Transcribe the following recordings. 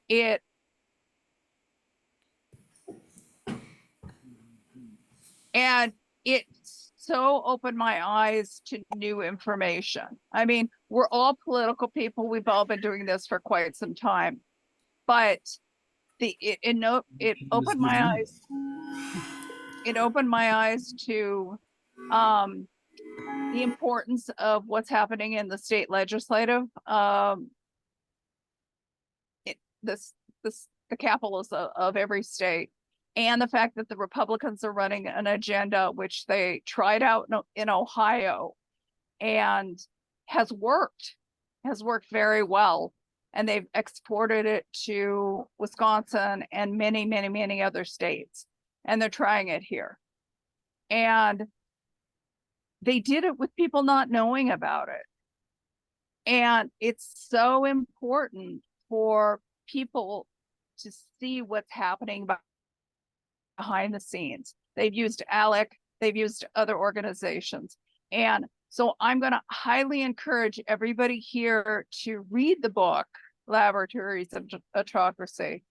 it so opened my eyes to new information. I mean, we're all political people. We've all been doing this for quite some time, but it opened my eyes. It opened my eyes to the importance of what's happening in the state legislative, the capitals of every state, and the fact that the Republicans are running an agenda which they tried out in Ohio and has worked very well. And they've exported it to Wisconsin and many, many, many other states. And they're trying it here. And they did it with people not knowing about it. And it's so important for people to see what's happening behind the scenes. They've used ALEC, they've used other organizations. And so I'm going to highly encourage everybody here to read the book, Laboratories of Autocracy,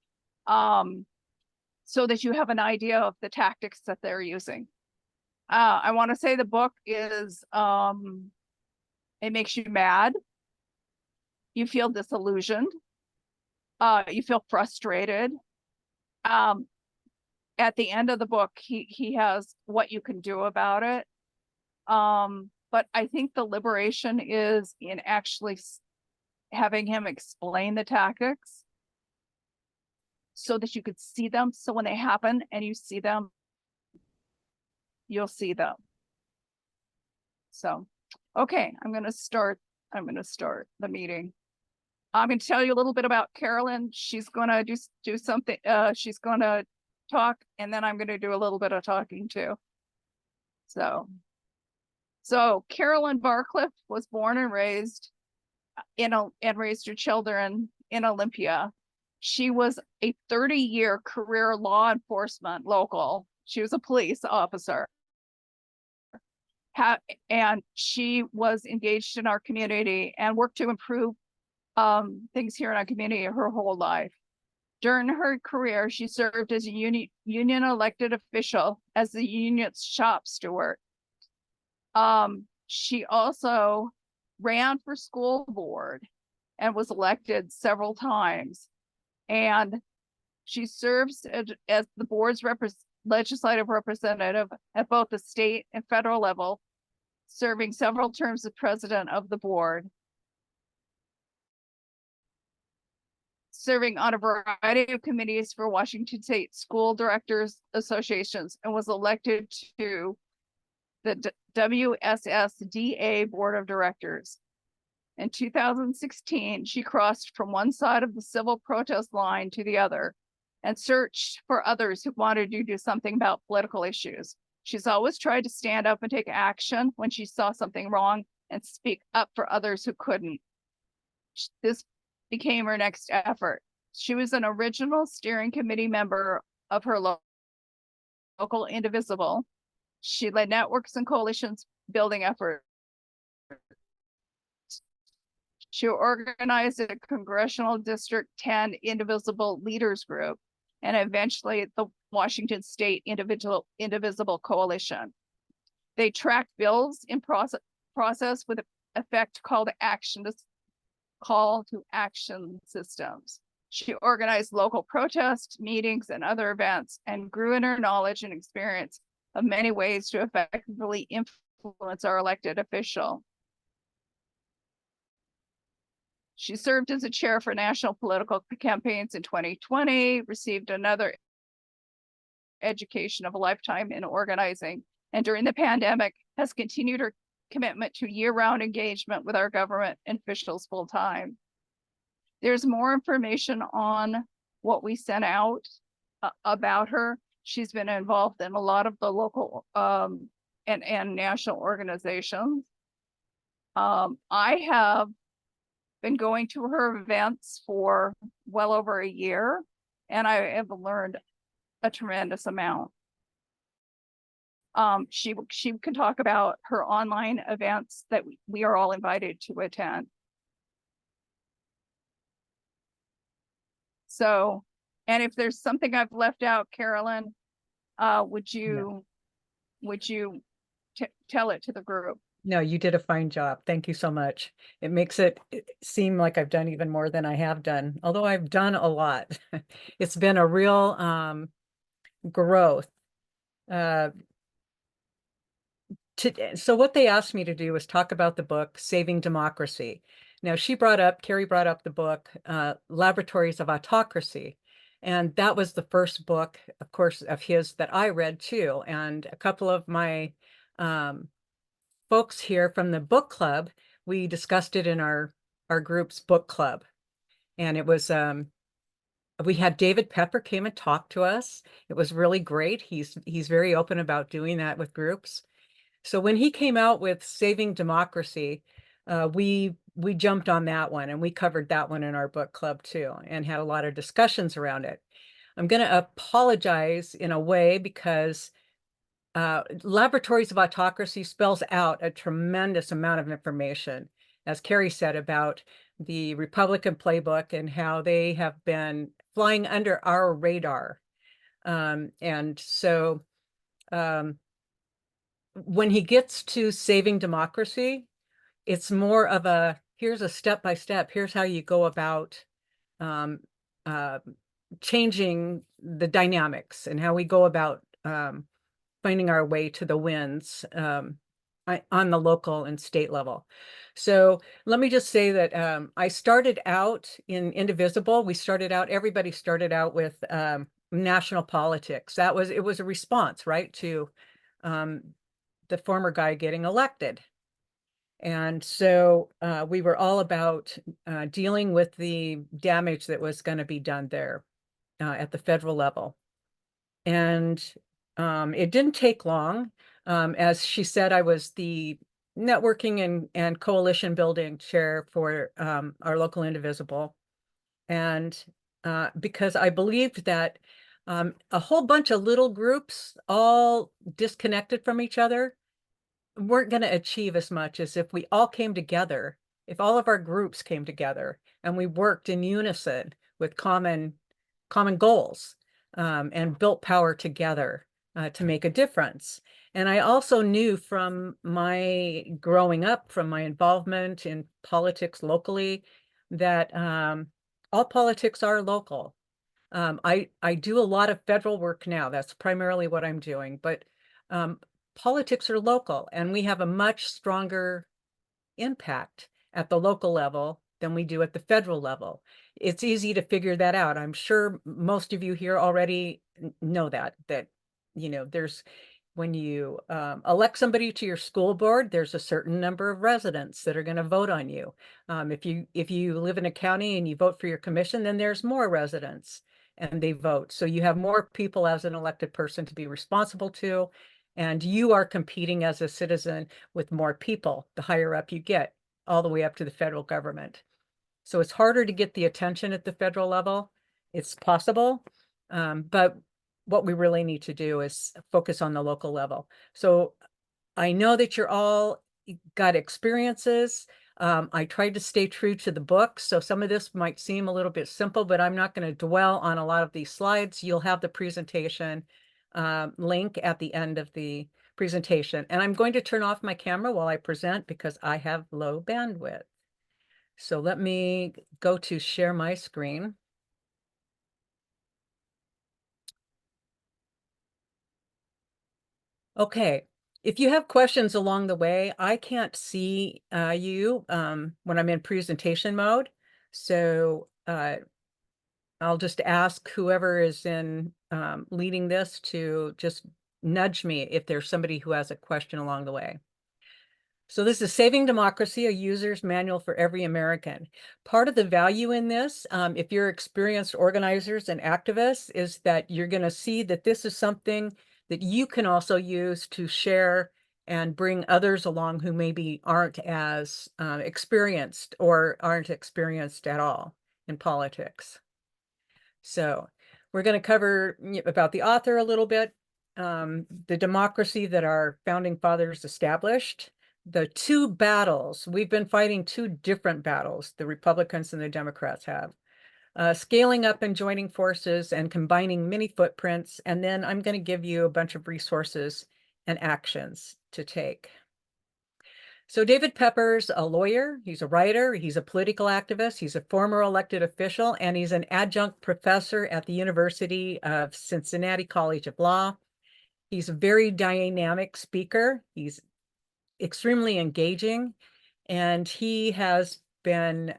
so that you have an idea of the tactics that they're using. I want to say the book is, it makes you mad. You feel disillusioned. You feel frustrated. At the end of the book, he has what you can do about it. But I think the liberation is in actually having him explain the tactics so that you could see them. So when they happen and you see them, you'll see them. So, okay, I'm going to start the meeting. I'm going to tell you a little bit about Carolyn. She's going to do something. She's going to talk, and then I'm going to do a little bit of talking too. So Carolyn Barclift was born and raised raised her children in Olympia. She was a 30-year career law enforcement local. She was a police officer. And she was engaged in our community and worked to improve things here in our community her whole life. During her career, she served as a union elected official as the union's shop steward. She also ran for school board and was elected several times. And she serves as the board's legislative representative at both the state and federal level, serving several terms as president of the board, serving on a variety of committees for Washington State School Directors Associations, and was elected to the WSSDA Board of Directors. In 2016, she crossed from one side of the civil protest line to the other and searched for others who wanted to do something about political issues. She's always tried to stand up and take action when she saw something wrong and speak up for others who couldn't. This became her next effort. She was an original steering committee member of her local Indivisible. She led networks and coalitions building efforts. She organized a Congressional District 10 Indivisible Leaders Group and eventually the Washington State Indivisible Coalition. They tracked bills in process with effect call to action systems. She organized local protests, meetings, and other events, and grew in her knowledge and experience of many ways to effectively influence our elected official. She served as a chair for national political campaigns in 2020, received another education of a lifetime in organizing, and during the pandemic has continued her commitment to year-round engagement with our government officials full-time. There's more information on what we sent out about her. She's been involved in a lot of the local and national organizations. I have been going to her events for well over a year, and I have learned a tremendous amount. She can talk about her online events that we are all invited to attend. So, and if there's something I've left out, Carolyn, would you tell it to the group? No, you did a fine job. Thank you so much. It makes it seem like I've done even more than I have done, although I've done a lot. It's been a real growth. Uh, so what they asked me to do was talk about the book, Saving Democracy. Now, Carrie brought up the book, Laboratories of Autocracy. And that was the first book, of course, of his that I read too. And a couple of my folks here from the book club, we discussed it in our group's book club. And it was, we had David Pepper came and talked to us. It was really great. He's very open about doing that with groups. So when he came out with Saving Democracy, we jumped on that one and we covered that one in our book club too and had a lot of discussions around it. I'm going to apologize in a way because Laboratories of Autocracy spells out a tremendous amount of information, as Carrie said, about the Republican playbook and how they have been flying under our radar. And so when he gets to Saving Democracy, it's more of a, here's a step-by-step, here's how you go about changing the dynamics and how we go about finding our way to the wins on the local and state level. So let me just say that I started out in Indivisible. Everybody started out with national politics. It was a response, right, to the former guy getting elected. And so we were all about dealing with the damage that was going to be done there at the federal level. And it didn't take long. As she said, I was the networking and coalition building chair for our local Indivisible. And because I believed that a whole bunch of little groups, all disconnected from each other, weren't going to achieve as much as if we all came together, if all of our groups came together and we worked in unison with common goals and built power together to make a difference. And I also knew from my growing up, from my involvement in politics locally, that all politics are local. I do a lot of federal work now. That's primarily what I'm doing, but politics are local and we have a much stronger impact at the local level than we do at the federal level. It's easy to figure that out. I'm sure most of you here already know that, you know, when you elect somebody to your school board, there's a certain number of residents that are going to vote on you. If you live in a county and you vote for your commission, then there's more residents and they vote. So you have more people as an elected person to be responsible to, and you are competing as a citizen with more people the higher up you get, all the way up to the federal government. So it's harder to get the attention at the federal level. It's possible, but what we really need to do is focus on the local level. So I know that you're all got experiences. I tried to stay true to the book, so some of this might seem a little bit simple, but I'm not going to dwell on a lot of these slides. You'll have the presentation link at the end of the presentation. And I'm going to turn off my camera while I present because I have low bandwidth. So let me go to share my screen. Okay, if you have questions along the way, I can't see you when I'm in presentation mode. So I'll just ask whoever is in leading this to just nudge me if there's somebody who has a question along the way. So this is Saving Democracy, a user's manual for every American. Part of the value in this, if you're experienced organizers and activists, is that you're going to see that this is something that you can also use to share and bring others along who maybe aren't as experienced or aren't experienced at all in politics. So we're going to cover about the author a little bit, the democracy that our founding fathers established, the two battles. We've been fighting two different battles, the Republicans and the Democrats have. scaling up and joining forces and combining many footprints. And then I'm going to give you a bunch of resources and actions to take. So David Pepper's a lawyer, he's a writer, he's a political activist, he's a former elected official, and he's an adjunct professor at the University of Cincinnati College of Law. He's a very dynamic speaker. He's extremely engaging, and he has been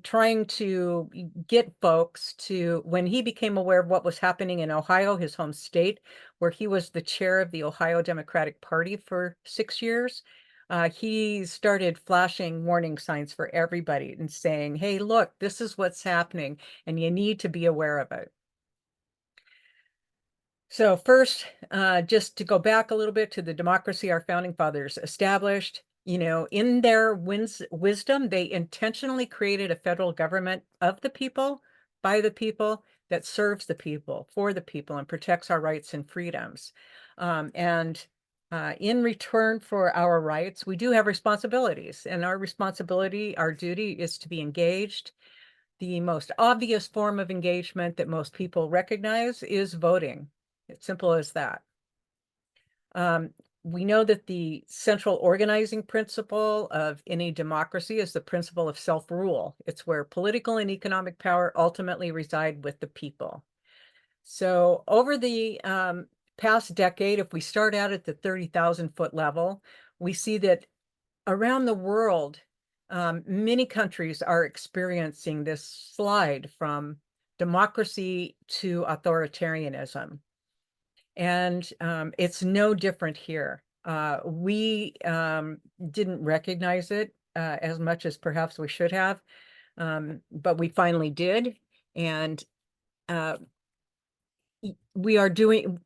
trying to get folks to, when he became aware of what was happening in Ohio, his home state, where he was the chair of the Ohio Democratic Party for 6 years, he started flashing warning signs for everybody and saying, hey, look, this is what's happening, and you need to be aware of it. So first, just to go back a little bit to the democracy our founding fathers established, in their wisdom, they intentionally created a federal government of the people, by the people, that serves the people, for the people, and protects our rights and freedoms. In return for our rights, we do have responsibilities, and our duty is to be engaged. The most obvious form of engagement that most people recognize is voting. It's simple as that. We know that the central organizing principle of any democracy is the principle of self-rule. It's where political and economic power ultimately reside with the people. So over the past decade, if we start out at the 30,000-foot level, we see that around the world, many countries are experiencing this slide from democracy to authoritarianism. And it's no different here. We didn't recognize it as much as perhaps we should have, but we finally did. And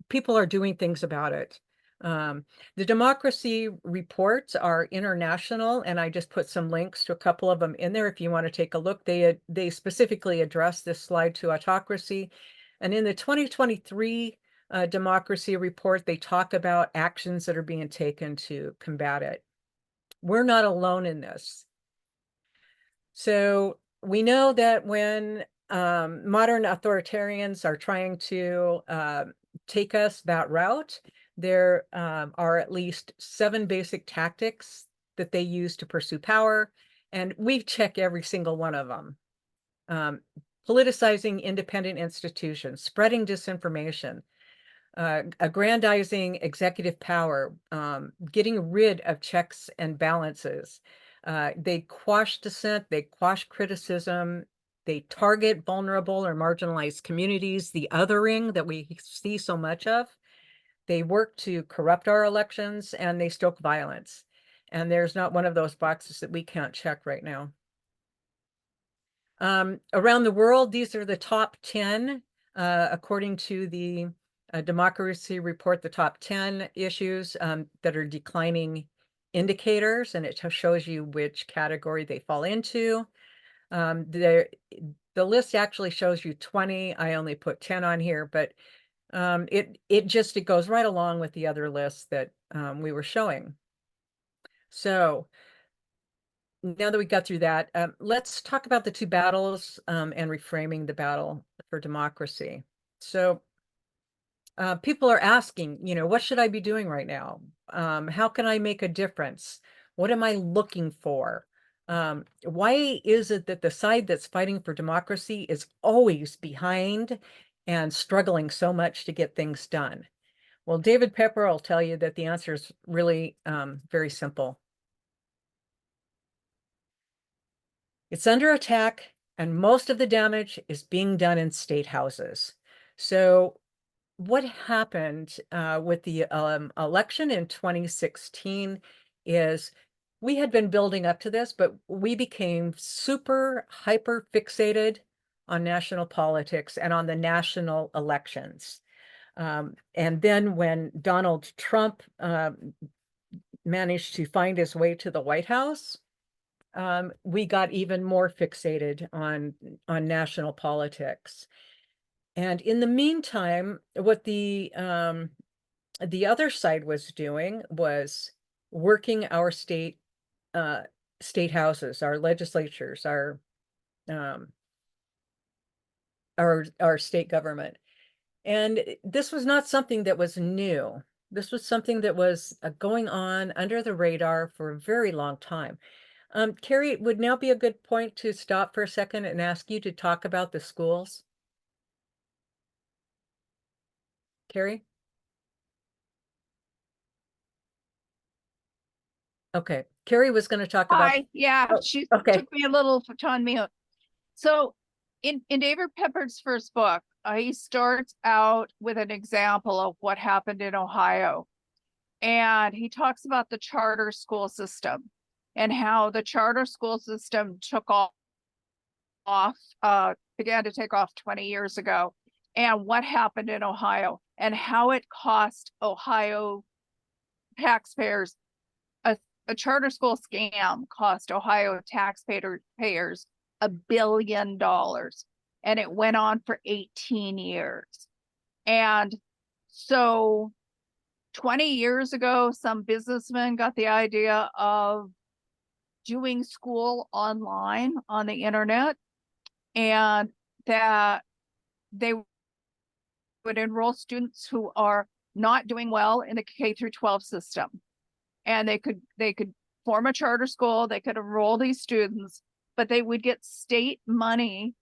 people are doing things about it. The democracy reports are international, and I just put some links to a couple of them in there if you want to take a look. They specifically address this slide to autocracy. And in the 2023 democracy report, they talk about actions that are being taken to combat it. We're not alone in this. So we know that when modern authoritarians are trying to take us that route, there are at least 7 basic tactics that they use to pursue power, and we check every single one of them. Politicizing independent institutions, spreading disinformation, aggrandizing executive power, getting rid of checks and balances. They quash dissent, they quash criticism, they target vulnerable or marginalized communities, the othering that we see so much of. They work to corrupt our elections, and they stoke violence. And there's not one of those boxes that we can't check right now. Around the world, these are the top 10, according to the Democracy Report, the top 10 issues that are declining indicators, and it shows you which category they fall into. The list actually shows you 20. I only put 10 on here, but it goes right along with the other lists that we were showing. So now that we got through that, let's talk about the 2 battles and reframing the battle for democracy. So people are asking, what should I be doing right now? How can I make a difference? What am I looking for? Why is it that the side that's fighting for democracy is always behind and struggling so much to get things done? Well, David Pepper will tell you that the answer is really very simple. It's under attack, and most of the damage is being done in state houses. So what happened with the election in 2016 is we had been building up to this, but we became super hyper fixated on national politics and on the national elections. And then when Donald Trump managed to find his way to the White House, we got even more fixated on national politics. And in the meantime, what the other side was doing was working our state houses, our legislatures, our our state government. And this was not something that was new. This was something that was going on under the radar for a very long time. Carrie, would now be a good point to stop for a second and ask you to talk about the schools? Carrie? Okay, Carrie was going to talk about. Hi, yeah, Oh, she okay. took me a little to on mute. So in David Pepper's first book, he starts out with an example of what happened in Ohio. And he talks about the charter school system and how the charter school system took off, began to take off 20 years ago, and what happened in Ohio and how it cost Ohio taxpayers. A charter school scam cost Ohio taxpayers $1 billion, and it went on for 18 years. And so 20 years ago, some businessmen got the idea of doing school online on the internet, and that they would enroll students who are not doing well in the K through 12 system. And they could form a charter school, they could enroll these students, but they would get state money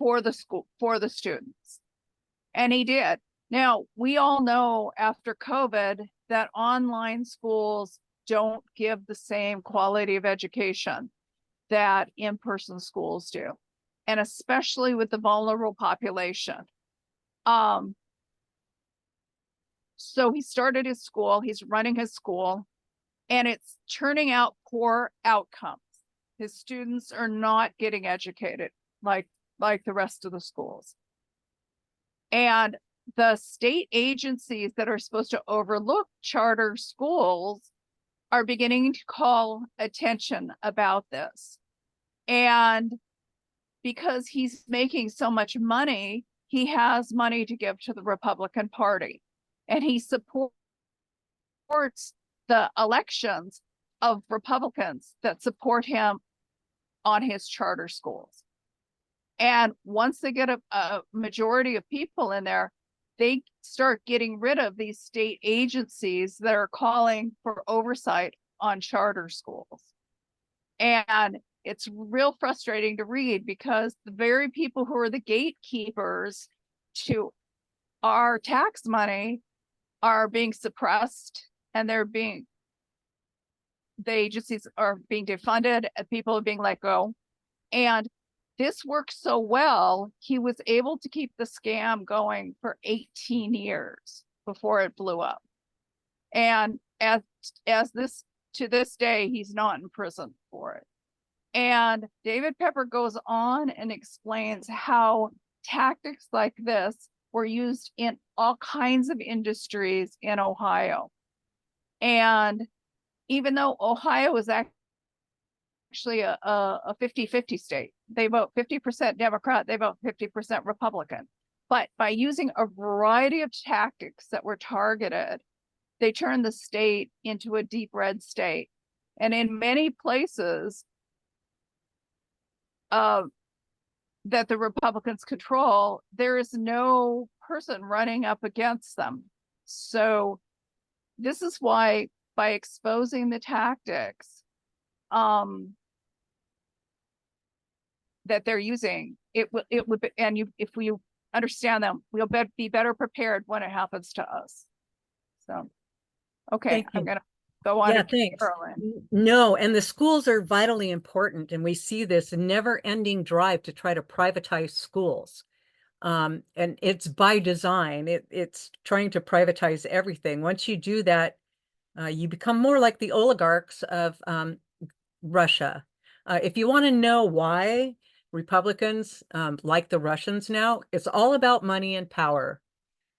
for the school, for the students. And he did. Now, we all know after COVID that online schools don't give the same quality of education that in-person schools do, and especially with the vulnerable population. So he started his school, he's running his school, and it's turning out poor outcomes. His students are not getting educated like the rest of the schools. And the state agencies that are supposed to overlook charter schools are beginning to call attention about this. And because he's making so much money, he has money to give to the Republican Party. And he supports the elections of Republicans that support him on his charter schools. And once they get a majority of people in there, they start getting rid of these state agencies that are calling for oversight on charter schools. And it's real frustrating to read because the very people who are the gatekeepers to our tax money are being suppressed, and the agencies are being defunded, and people are being let go. And this worked so well, he was able to keep the scam going for 18 years before it blew up. And as this to this day, he's not in prison for it. And David Pepper goes on and explains how tactics like this were used in all kinds of industries in Ohio. And even though Ohio is actually a 50-50 state, they vote 50% Democrat, they vote 50% Republican. But by using a variety of tactics that were targeted, they turned the state into a deep red state. And in many places that the Republicans control, there is no person running up against them. So this is why, by exposing the tactics that they're using, it would be, and if we understand them, we'll be better prepared when it happens to us. So, okay, I'm gonna go on. Yeah, to thanks. Carolyn. No, and the schools are vitally important, and we see this never-ending drive to try to privatize schools. And it's by design. It's trying to privatize everything. Once you do that, you become more like the oligarchs of Russia. If you want to know why Republicans like the Russians now, it's all about money and power.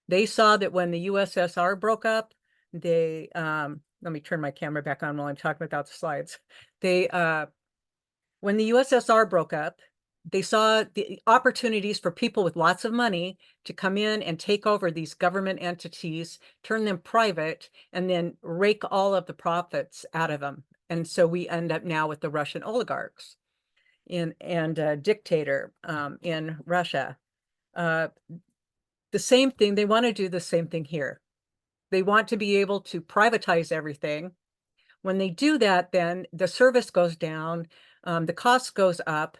They saw that when the USSR broke up, they let me turn my camera back on while I'm talking about the slides. They when the USSR broke up, they saw the opportunities for people with lots of money to come in and take over these government entities, turn them private, and then rake all of the profits out of them. And so we end up now with the Russian oligarchs. and a dictator in Russia. The same thing, they want to do the same thing here. They want to be able to privatize everything. When they do that, then the service goes down, the cost goes up.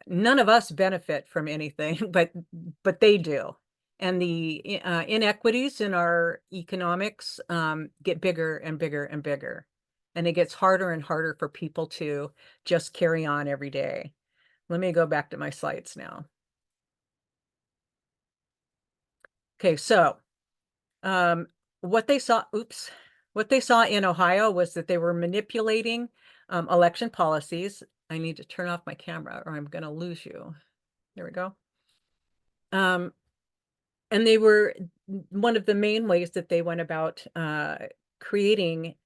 None of us benefit from anything, but they do. And the inequities in our economics get bigger and bigger and bigger. And it gets harder and harder for people to just carry on every day. Let me go back to my slides now. Okay, so what they saw in Ohio was that they were manipulating election policies. I need to turn off my camera or I'm going to lose you. There we go. And they were one of the main ways that they went about creating,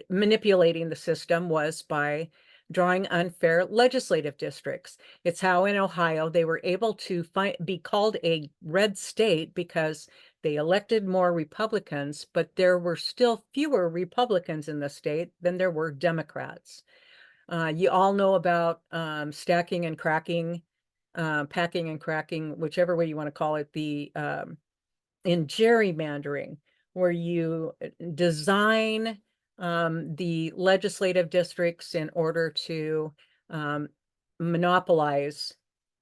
manipulating the system was by drawing unfair legislative districts. It's how in Ohio they were able to be called a red state because they elected more Republicans, but there were still fewer Republicans in the state than there were Democrats. You all know about stacking and cracking, packing and cracking, whichever way you want to call it, in gerrymandering, where you design the legislative districts in order to monopolize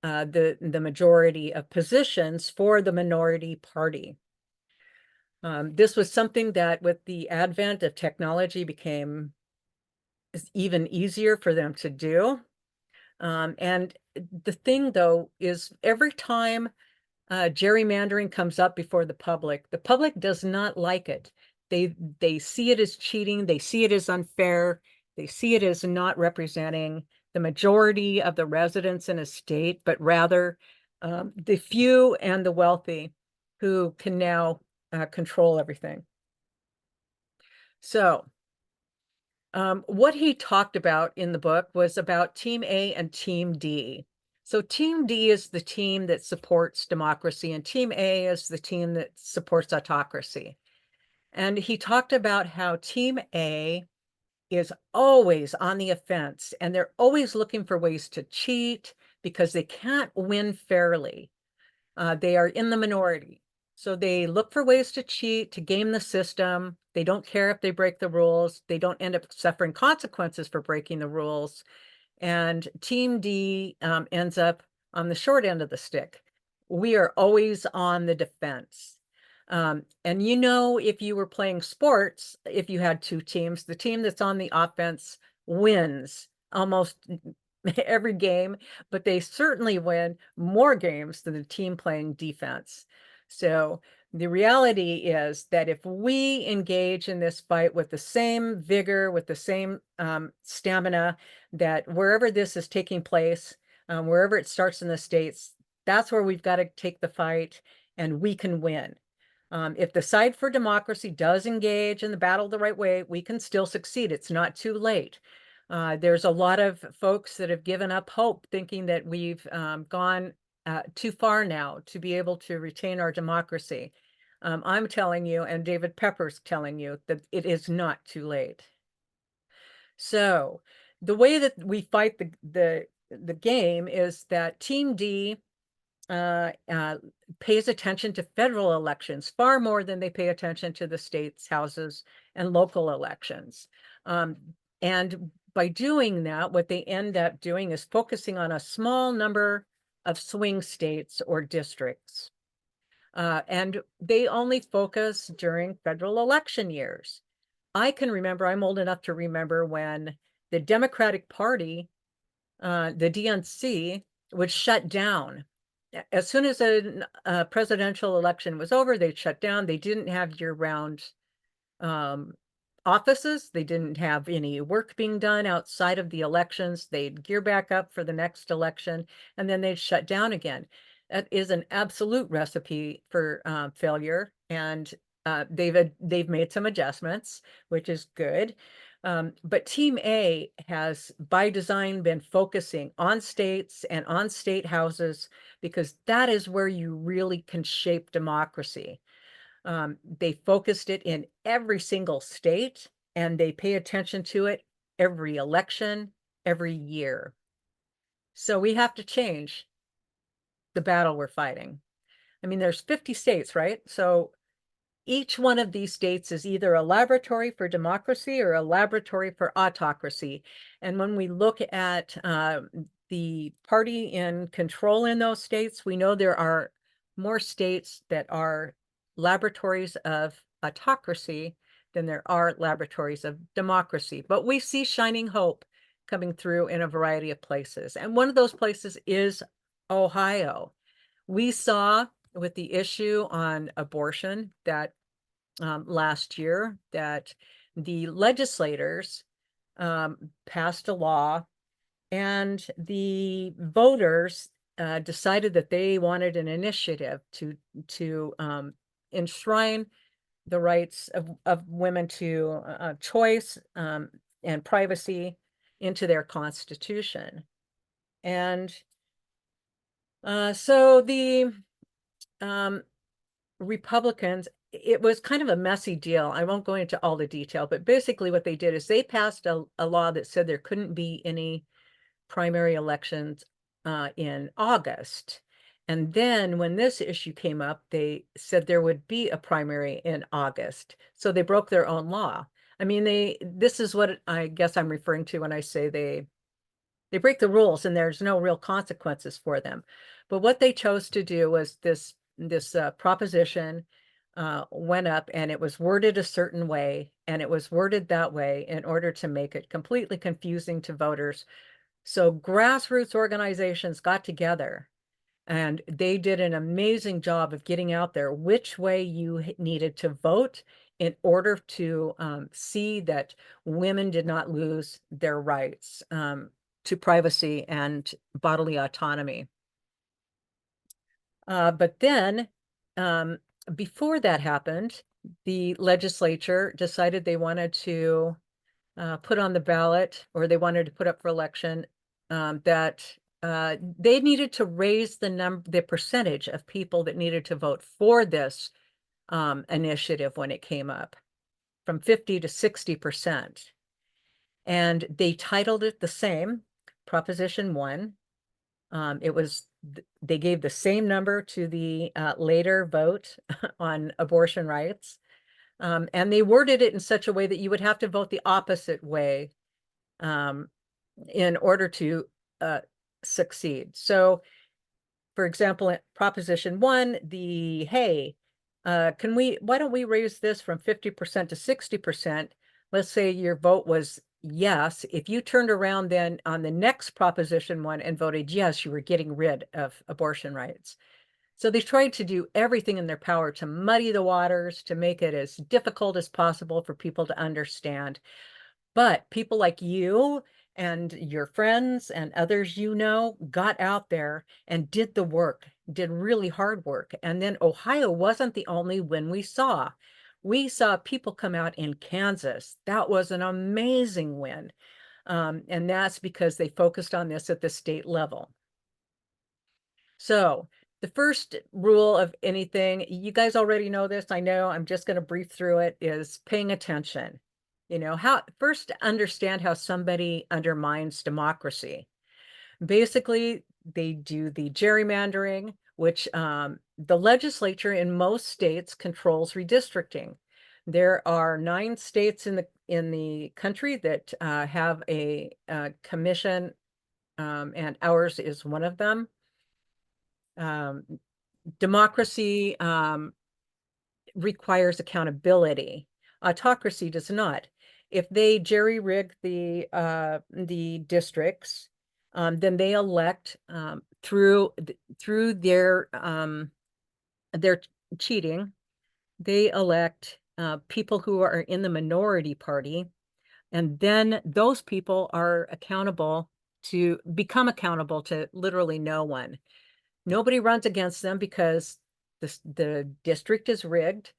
the majority of positions for the minority party. This was something that with the advent of technology became even easier for them to do. And the thing though is every time gerrymandering comes up before the public does not like it. They see it as cheating, they see it as unfair, they see it as not representing the majority of the residents in a state, but rather the few and the wealthy who can now control everything. So what he talked about in the book was about Team A and Team D. So Team D is the team that supports democracy, and Team A is the team that supports autocracy. And he talked about how Team A is always on the offense, and they're always looking for ways to cheat because they can't win fairly. They are in the minority. So they look for ways to cheat, to game the system. They don't care if they break the rules. They don't end up suffering consequences for breaking the rules. And Team D ends up on the short end of the stick. We are always on the defense. And you know, if you were playing sports, if you had two teams, the team that's on the offense wins almost every game, but they certainly win more games than the team playing defense. So the reality is that if we engage in this fight with the same vigor, with the same stamina, that wherever this is taking place, wherever it starts in the States, that's where we've got to take the fight and we can win. If the side for democracy does engage in the battle the right way, we can still succeed. It's not too late. There's a lot of folks that have given up hope, thinking that we've gone too far now to be able to retain our democracy. I'm telling you, and David Pepper's telling you, that it is not too late. So the way that we fight the game is that Team D pays attention to federal elections far more than they pay attention to the states, houses, and local elections. And by doing that, what they end up doing is focusing on a small number of swing states or districts. And they only focus during federal election years. I can remember, I'm old enough to remember when the Democratic Party, the DNC, was shut down. As soon as a presidential election was over, they'd shut down. They didn't have year-round offices. They didn't have any work being done outside of the elections. They'd gear back up for the next election, and then they'd shut down again. That is an absolute recipe for failure, and they've made some adjustments, which is good. But Team A has, by design, been focusing on states and on state houses because that is where you really can shape democracy. They focused it in every single state, and they pay attention to it every election, every year. So we have to change the battle we're fighting. I mean, there's 50 states, right? So each one of these states is either a laboratory for democracy or a laboratory for autocracy. And when we look at the party in control in those states, we know there are more states that are laboratories of autocracy than there are laboratories of democracy. But we see shining hope coming through in a variety of places. And one of those places is Ohio. We saw with the issue on abortion that last year that the legislators passed a law, and the voters decided that they wanted an initiative to enshrine the rights of women to choice and privacy into their constitution. And so the Republicans, it was kind of a messy deal. I won't go into all the detail, but basically what they did is they passed a law that said there couldn't be any primary elections in August. And then when this issue came up, they said there would be a primary in August. So they broke their own law. I mean, this is what I guess I'm referring to when I say they break the rules and there's no real consequences for them. But what they chose to do was this proposition went up, and it was worded a certain way, and it was worded that way in order to make it completely confusing to voters. So grassroots organizations got together and they did an amazing job of getting out there which way you needed to vote in order to see that women did not lose their rights to privacy and bodily autonomy. But then before that happened, the legislature decided they wanted to put on the ballot, or they wanted to put up for election, that they needed to raise the percentage of people that needed to vote for this initiative when it came up from 50 to 60%. And they titled it the same, Proposition 1. They gave the same number to the later vote on abortion rights. And they worded it in such a way that you would have to vote the opposite way in order to succeed. So, for example, Proposition 1, why don't we raise this from 50% to 60%? Let's say your vote was yes. If you turned around then on the next Proposition 1 and voted yes, you were getting rid of abortion rights. So they tried to do everything in their power to muddy the waters, to make it as difficult as possible for people to understand. But people like you and your friends and others you know got out there and did the work, did really hard work. And then Ohio wasn't the only win we saw. We saw people come out in Kansas. That was an amazing win. And that's because they focused on this at the state level. So the first rule of anything, you guys already know this, I know, I'm just going to brief through it, is paying attention. You know, first understand how somebody undermines democracy. Basically, they do the gerrymandering, which the legislature in most states controls redistricting. There are 9 states in the country that have a commission, and ours is one of them. Democracy requires accountability. Autocracy does not. If they jerry-rig the districts, then they elect through their cheating. They elect people who are in the minority party, and then those people are become accountable to literally no one. Nobody runs against them because the district is rigged.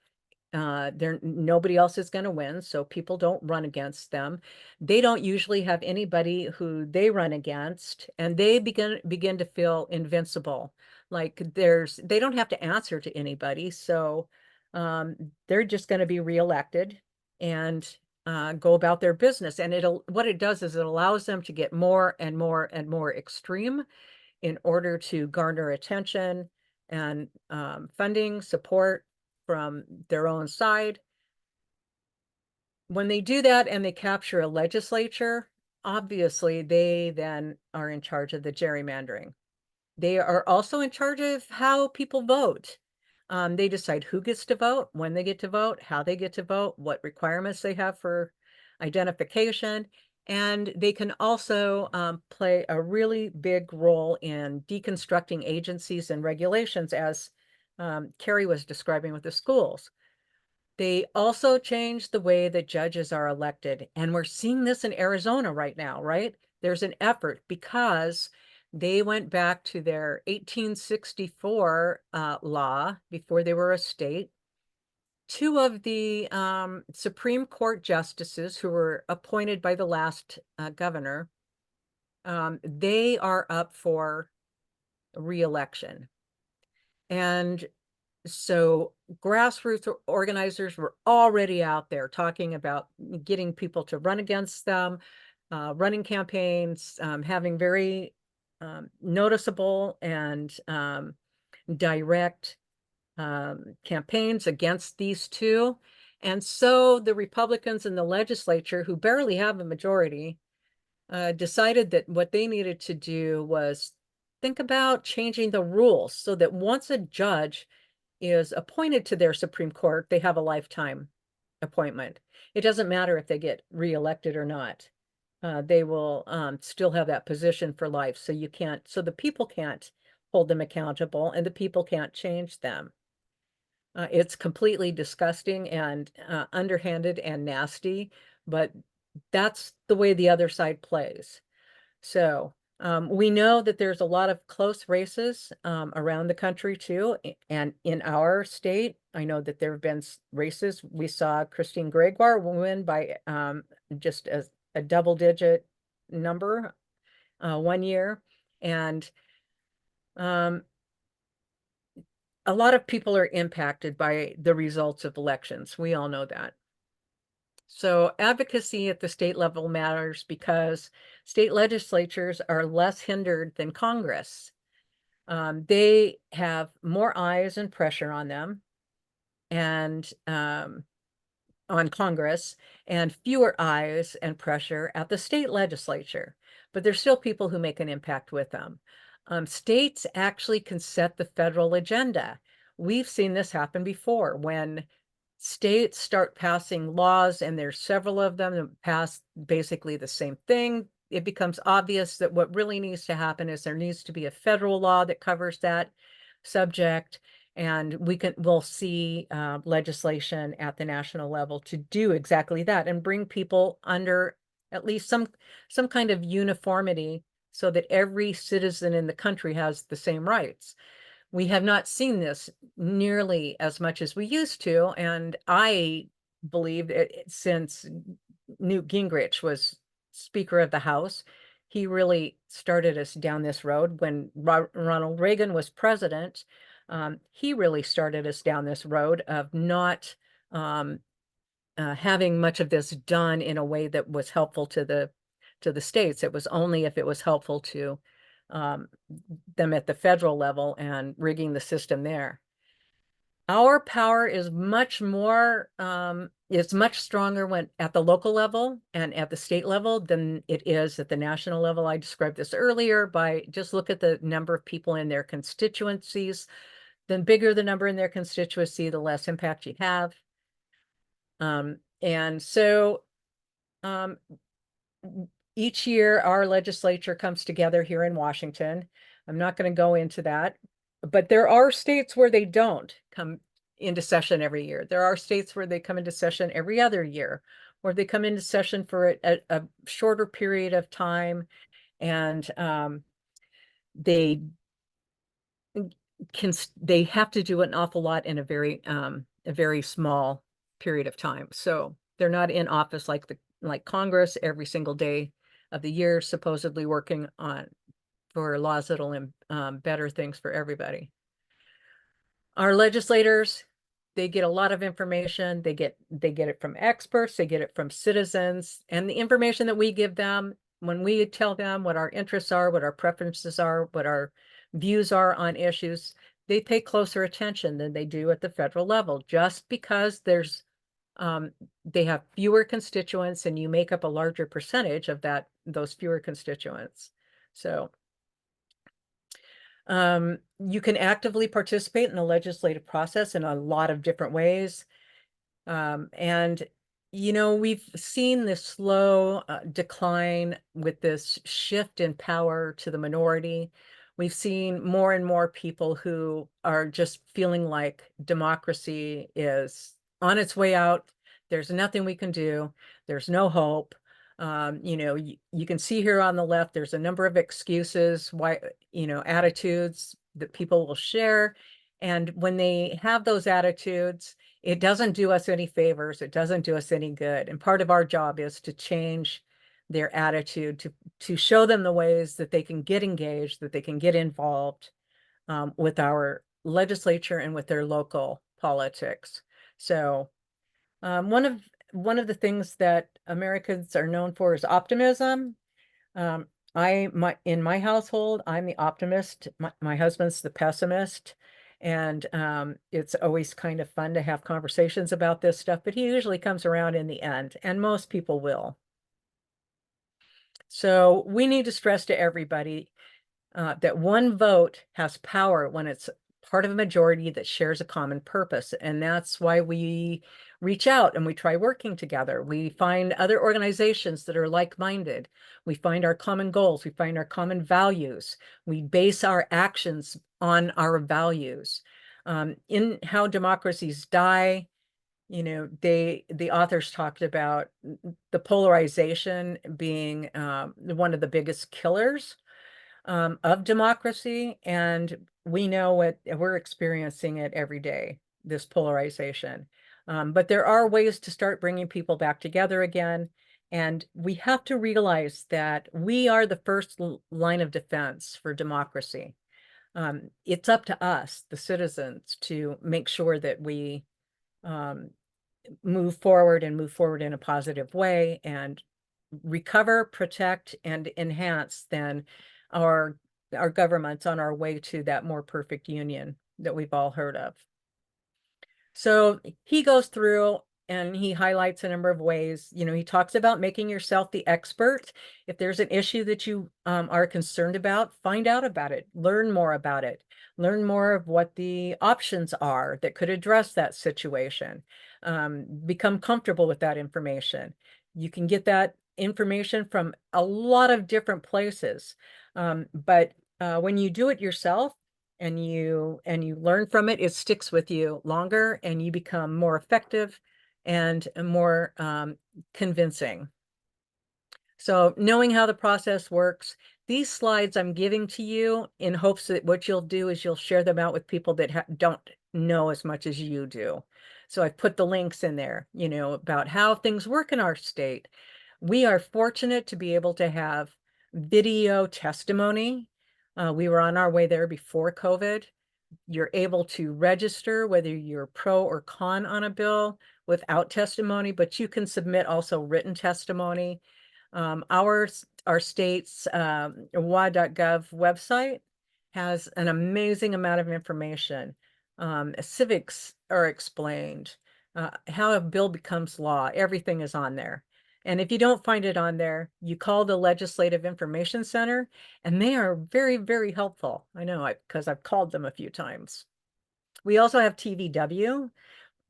Nobody else is going to win, so people don't run against them. They don't usually have anybody who they run against, and they begin to feel invincible. Like they don't have to answer to anybody, so they're just going to be reelected. And go about their business. And what it does is it allows them to get more and more and more extreme in order to garner attention and funding support from their own side. When they do that and they capture a legislature, obviously they then are in charge of the gerrymandering. They are also in charge of how people vote. They decide who gets to vote, when they get to vote, how they get to vote, what requirements they have for identification. And they can also play a really big role in deconstructing agencies and regulations, as Carrie was describing with the schools. They also changed the way that judges are elected. And we're seeing this in Arizona right now, right? There's an effort because they went back to their 1864 law before they were a state. Two of the Supreme Court justices who were appointed by the last governor, they are up for re-election. And so grassroots organizers were already out there talking about getting people to run against them, running campaigns, having very noticeable and direct campaigns against these two. And so the Republicans in the legislature, who barely have a majority, decided that what they needed to do was think about changing the rules so that once a judge is appointed to their Supreme Court, they have a lifetime appointment. It doesn't matter if they get reelected or not. They will still have that position for life. So the people can't hold them accountable and the people can't change them. It's completely disgusting and underhanded and nasty, but that's the way the other side plays. So we know that there's a lot of close races around the country too. And in our state, I know that there have been races. We saw Christine Gregoire win by just a double-digit number one year. And a lot of people are impacted by the results of elections. We all know that. So advocacy at the state level matters because state legislatures are less hindered than Congress. They have more eyes and pressure on them and on Congress, and fewer eyes and pressure at the state legislature. But there's still people who make an impact with them. States actually can set the federal agenda. We've seen this happen before when states start passing laws, and there's several of them that pass basically the same thing. It becomes obvious that what really needs to happen is there needs to be a federal law that covers that subject, and we'll see legislation at the national level to do exactly that and bring people under at least some kind of uniformity so that every citizen in the country has the same rights. We have not seen this nearly as much as we used to, and I believe that since Newt Gingrich was Speaker of the House, he really started us down this road. When Ronald Reagan was president, he really started us down this road of not having much of this done in a way that was helpful to the states. It was only if it was helpful to them at the federal level and rigging the system there. Our power is much more, it's much stronger when at the local level and at the state level than it is at the national level. I described this earlier by just look at the number of people in their constituencies. The bigger the number in their constituency, the less impact you have. And so each year our legislature comes together here in Washington. I'm not going to go into that, but there are states where they don't come into session every year. There are states where they come into session every other year, or they come into session for a shorter period of time, and they have to do an awful lot in a very small period of time. So they're not in office like Congress every single day of the year, supposedly working for laws that'll better things for everybody. Our legislators, they get a lot of information. They get it from experts, they get it from citizens, and the information that we give them, when we tell them what our interests are, what our preferences are, what our views are on issues, they pay closer attention than they do at the federal level, just because they have fewer constituents and you make up a larger percentage of those fewer constituents. So you can actively participate in the legislative process in a lot of different ways. And, we've seen this slow decline with this shift in power to the minority. We've seen more and more people who are just feeling like democracy is on its way out. There's nothing we can do. There's no hope. You can see here on the left, there's a number of excuses why, attitudes that people will share. And when they have those attitudes, it doesn't do us any favors. It doesn't do us any good. And part of our job is to change their attitude, to show them the ways that they can get engaged, that they can get involved with our legislature and with their local politics. So one of the things that Americans are known for is optimism. In my household, I'm the optimist. My husband's the pessimist. And it's always kind of fun to have conversations about this stuff, but he usually comes around in the end, and most people will. So we need to stress to everybody that one vote has power when it's part of a majority that shares a common purpose. And that's why we reach out and we try working together. We find other organizations that are like-minded. We find our common goals. We find our common values. We base our actions on our values. In How Democracies Die, the authors talked about the polarization being one of the biggest killers of democracy. And we know we're experiencing it every day, this polarization. But there are ways to start bringing people back together again. And we have to realize that we are the first line of defense for democracy. It's up to us, the citizens, to make sure that we move forward in a positive way and recover, protect, and enhance then our governments on our way to that more perfect union that we've all heard of. So he goes through and he highlights a number of ways. He talks about making yourself the expert. If there's an issue that you are concerned about, find out about it, learn more about it, learn more of what the options are that could address that situation. Become comfortable with that information. You can get that information from a lot of different places. But when you do it yourself and you learn from it, it sticks with you longer and you become more effective and more convincing. So knowing how the process works, these slides I'm giving to you in hopes that what you'll do is you'll share them out with people that don't know as much as you do. So I've put the links in there, about how things work in our state. We are fortunate to be able to have video testimony. We were on our way there before COVID. You're able to register whether you're pro or con on a bill without testimony, but you can submit also written testimony. Our state's wa.gov website has an amazing amount of information. Civics are explained, how a bill becomes law, everything is on there. And if you don't find it on there, you call the Legislative Information Center, and they are very, very helpful. I know, because I've called them a few times. We also have TVW,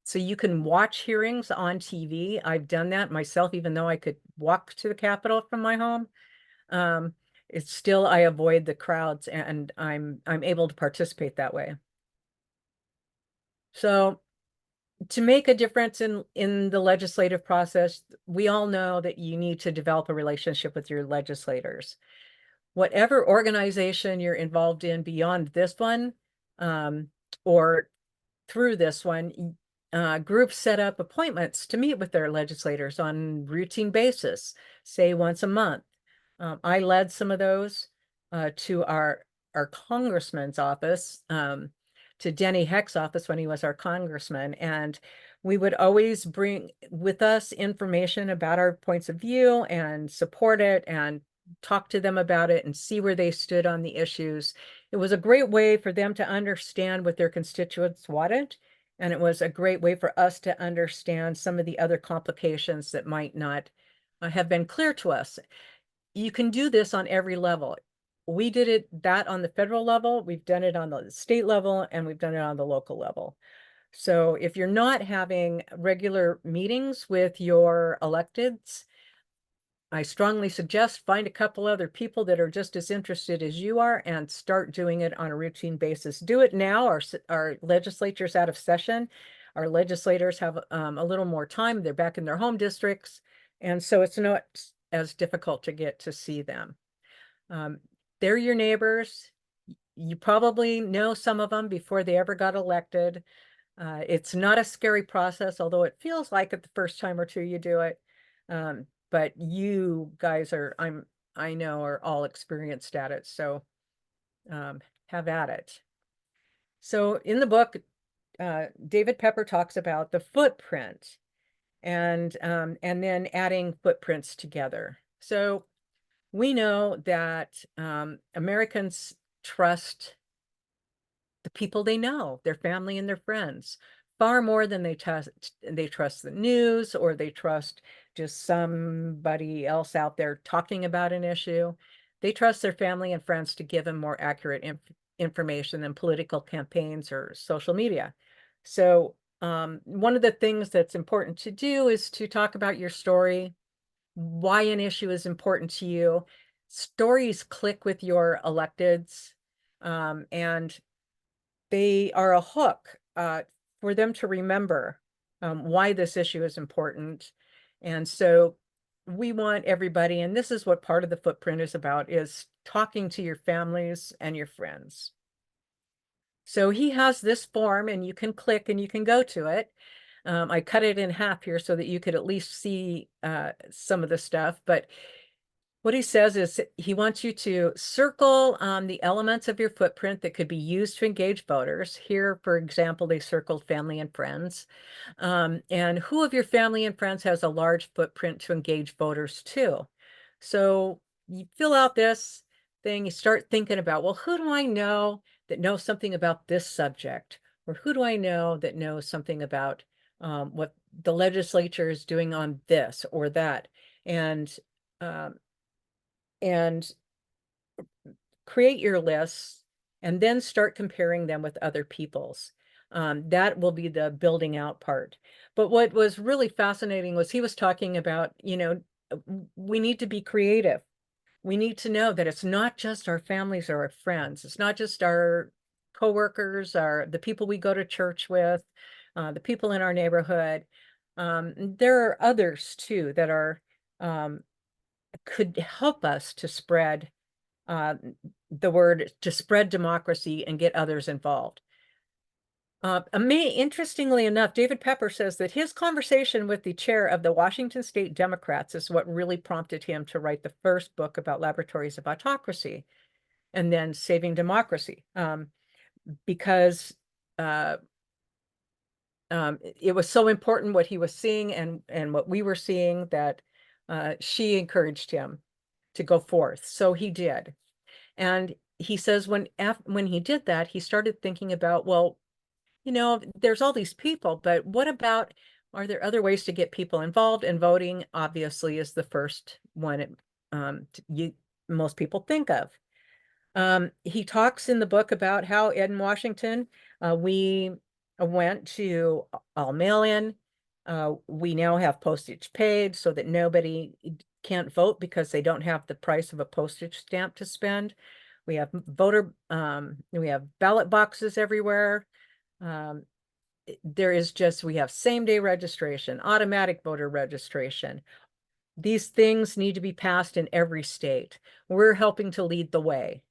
so you can watch hearings on TV. I've done that myself, even though I could walk to the Capitol from my home. It's still, I avoid the crowds, and I'm able to participate that way. So to make a difference in the legislative process, we all know that you need to develop a relationship with your legislators. Whatever organization you're involved in beyond this one, or through this one, groups set up appointments to meet with their legislators on routine basis, say once a month. I led some of those to our congressman's office to Denny Heck's office when he was our congressman. And we would always bring with us information about our points of view and support it and talk to them about it and see where they stood on the issues. It was a great way for them to understand what their constituents wanted. And it was a great way for us to understand some of the other complications that might not have been clear to us. You can do this on every level. We did that on the federal level, we've done it on the state level, and we've done it on the local level. So if you're not having regular meetings with your electeds, I strongly suggest find a couple other people that are just as interested as you are and start doing it on a routine basis. Do it now. Our legislature's out of session. Our legislators have a little more time. They're back in their home districts. And so it's not as difficult to get to see them. They're your neighbors. You probably know some of them before they ever got elected. It's not a scary process, although it feels like it the first time or two you do it. But you guys I know are all experienced at it. So have at it. So in the book, David Pepper talks about the footprint and then adding footprints together. So we know that Americans trust the people they know, their family and their friends, far more than they trust the news, or they trust just somebody else out there talking about an issue. They trust their family and friends to give them more accurate information than political campaigns or social media. So one of the things that's important to do is to talk about your story, why an issue is important to you. Stories click with your electeds, and they are a hook for them to remember why this issue is important. And so we want everybody, and this is what part of the footprint is about, is talking to your families and your friends. So he has this form, and you can click and you can go to it. I cut it in half here so that you could at least see some of the stuff, but what he says is he wants you to circle the elements of your footprint that could be used to engage voters. Here, for example, they circled family and friends. And who of your family and friends has a large footprint to engage voters too? So you fill out this thing, you start thinking about, well, who do I know that knows something about this subject? Or who do I know that knows something about what the legislature is doing on this or that? And create your lists and then start comparing them with other people's. That will be the building out part. But what was really fascinating was he was talking about, we need to be creative. We need to know that it's not just our families or our friends. It's not just our coworkers, the people we go to church with, the people in our neighborhood. There are others too that could help us to spread the word, to spread democracy and get others involved. Interestingly enough, David Pepper says that his conversation with the chair of the Washington State Democrats is what really prompted him to write the first book about laboratories of autocracy and then saving democracy, because it was so important what he was seeing and what we were seeing that she encouraged him to go forth. So he did. And he says when he did that, he started thinking about, well, there's all these people, but what about, are there other ways to get people involved? And voting obviously is the first one most people think of. He talks in the book about how in Washington, we went to all mail-in. We now have postage paid so that nobody can't vote because they don't have the price of a postage stamp to spend. We have we have ballot boxes everywhere. We have same-day registration, automatic voter registration. These things need to be passed in every state. We're helping to lead the way.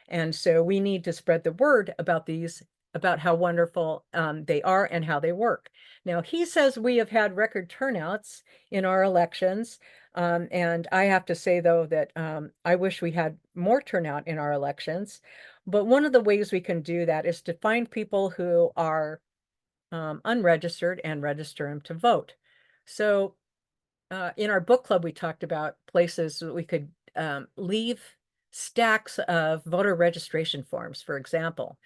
And so we need to spread the word about these, about how wonderful they are and how they work. Now, he says we have had record turnouts in our elections. And I have to say, though, that I wish we had more turnout in our elections. But one of the ways we can do that is to find people who are unregistered and register them to vote. So in our book club, we talked about places that we could leave stacks of voter registration forms. For example,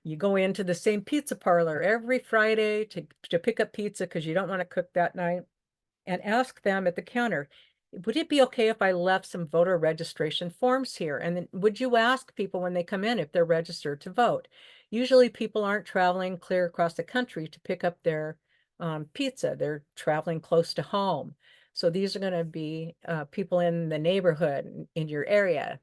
you go into the same pizza parlor every Friday to pick up pizza because you don't want to cook that night, and ask them at the counter, would it be okay if I left some voter registration forms here? And then would you ask people when they come in if they're registered to vote? Usually people aren't traveling clear across the country to pick up their pizza. They're traveling close to home. So these are going to be people in the neighborhood in your area.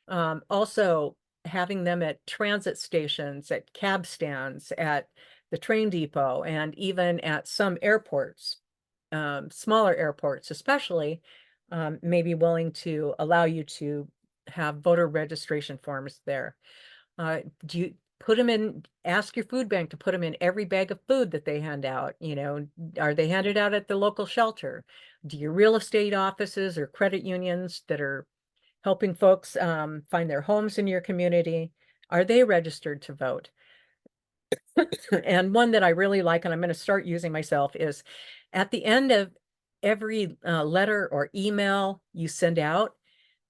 Also having them at transit stations, at cab stands, at the train depot, and even at some airports, smaller airports especially, may be willing to allow you to have voter registration forms there. Do you put them in, ask your food bank to put them in every bag of food that they hand out? You know, are they handed out at the local shelter? Do your real estate offices or credit unions that are helping folks find their homes in your community, are they registered to vote? And one that I really like, and I'm going to start using myself, is at the end of every letter or email you send out,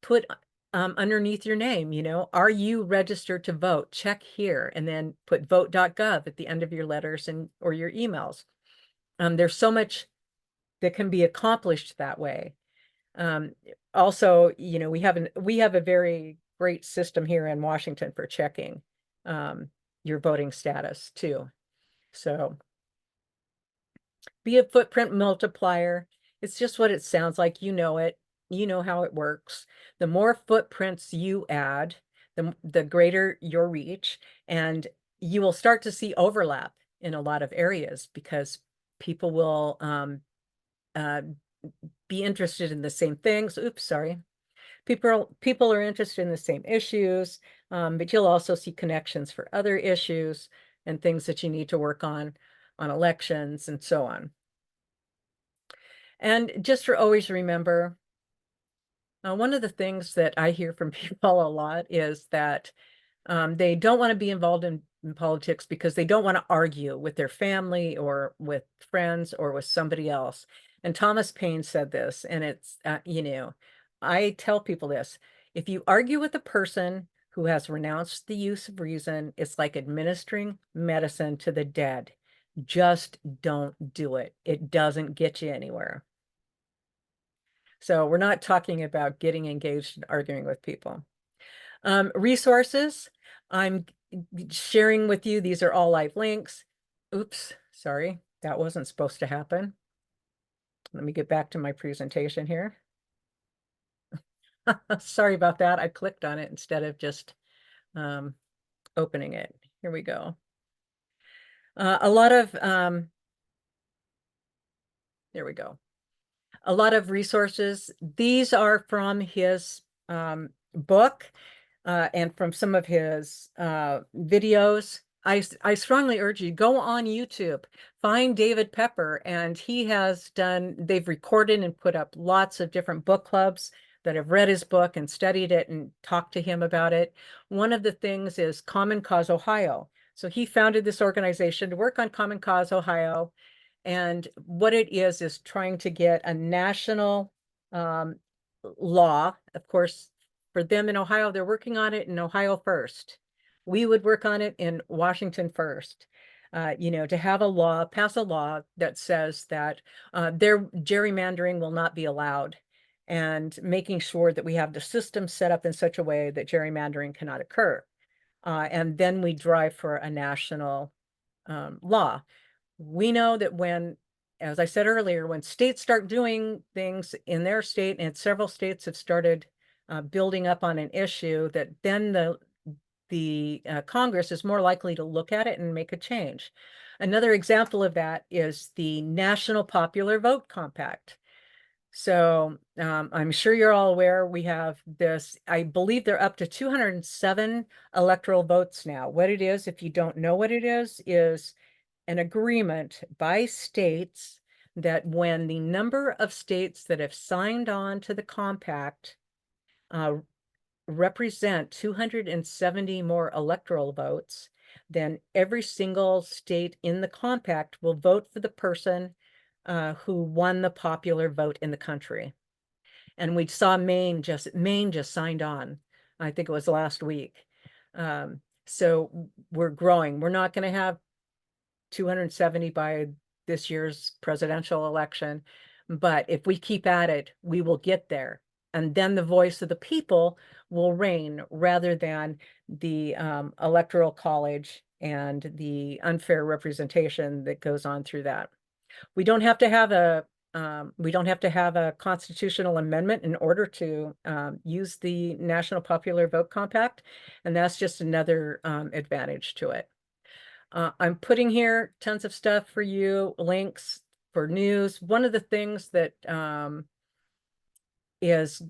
put underneath your name, you know, are you registered to vote? Check here, and then put vote.gov at the end of your letters and or your emails. There's so much that can be accomplished that way. Also, you know, we have a very great system here in Washington for checking your voting status too. So be a footprint multiplier. It's just what it sounds like. You know it. You know how it works. The more footprints you add, the greater your reach, and you will start to see overlap in a lot of areas because people will be interested in the same things. Oops, sorry. People are interested in the same issues, but you'll also see connections for other issues and things that you need to work on elections and so on. And just for always remember, one of the things that I hear from people a lot is that they don't want to be involved in politics because they don't want to argue with their family or with friends or with somebody else. And Thomas Paine said this, and it's, you know, I tell people this: if you argue with a person who has renounced the use of reason, it's like administering medicine to the dead. Just don't do it. It doesn't get you anywhere. So we're not talking about getting engaged and arguing with people. Resources, I'm sharing with you. These are all live links. Oops, sorry, that wasn't supposed to happen. Let me get back to my presentation here. Sorry about that. I clicked on it instead of just opening it. Here we go. A lot of, there we go. A lot of resources. These are from his book and from some of his videos. I strongly urge you, go on YouTube, find David Pepper, and they've recorded and put up lots of different book clubs that have read his book and studied it and talked to him about it. One of the things is Common Cause Ohio. So he founded this organization to work on Common Cause Ohio. And what it is trying to get a national law. Of course, for them in Ohio, they're working on it in Ohio first. We would work on it in Washington first. You know, to have a law, pass a law that says that their gerrymandering will not be allowed, and making sure that we have the system set up in such a way that gerrymandering cannot occur. And then we drive for a national law. We know that when, as I said earlier, when states start doing things in their state, and several states have started building up on an issue, that then the Congress is more likely to look at it and make a change. Another example of that is the National Popular Vote Compact. So I'm sure you're all aware we have this, I believe they're up to 207 electoral votes now. What it is, if you don't know what it is an agreement by states that when the number of states that have signed on to the compact represent 270 more electoral votes, then every single state in the compact will vote for the person who won the popular vote in the country. And we saw Maine just signed on. I think it was last week. So we're growing. We're not going to have 270 by this year's presidential election, but if we keep at it, we will get there. And then the voice of the people will reign rather than the electoral college and the unfair representation that goes on through that. We don't have to have a constitutional amendment in order to use the National Popular Vote Compact, and that's just another advantage to it. I'm putting here tons of stuff for you, links for news. One of the things that is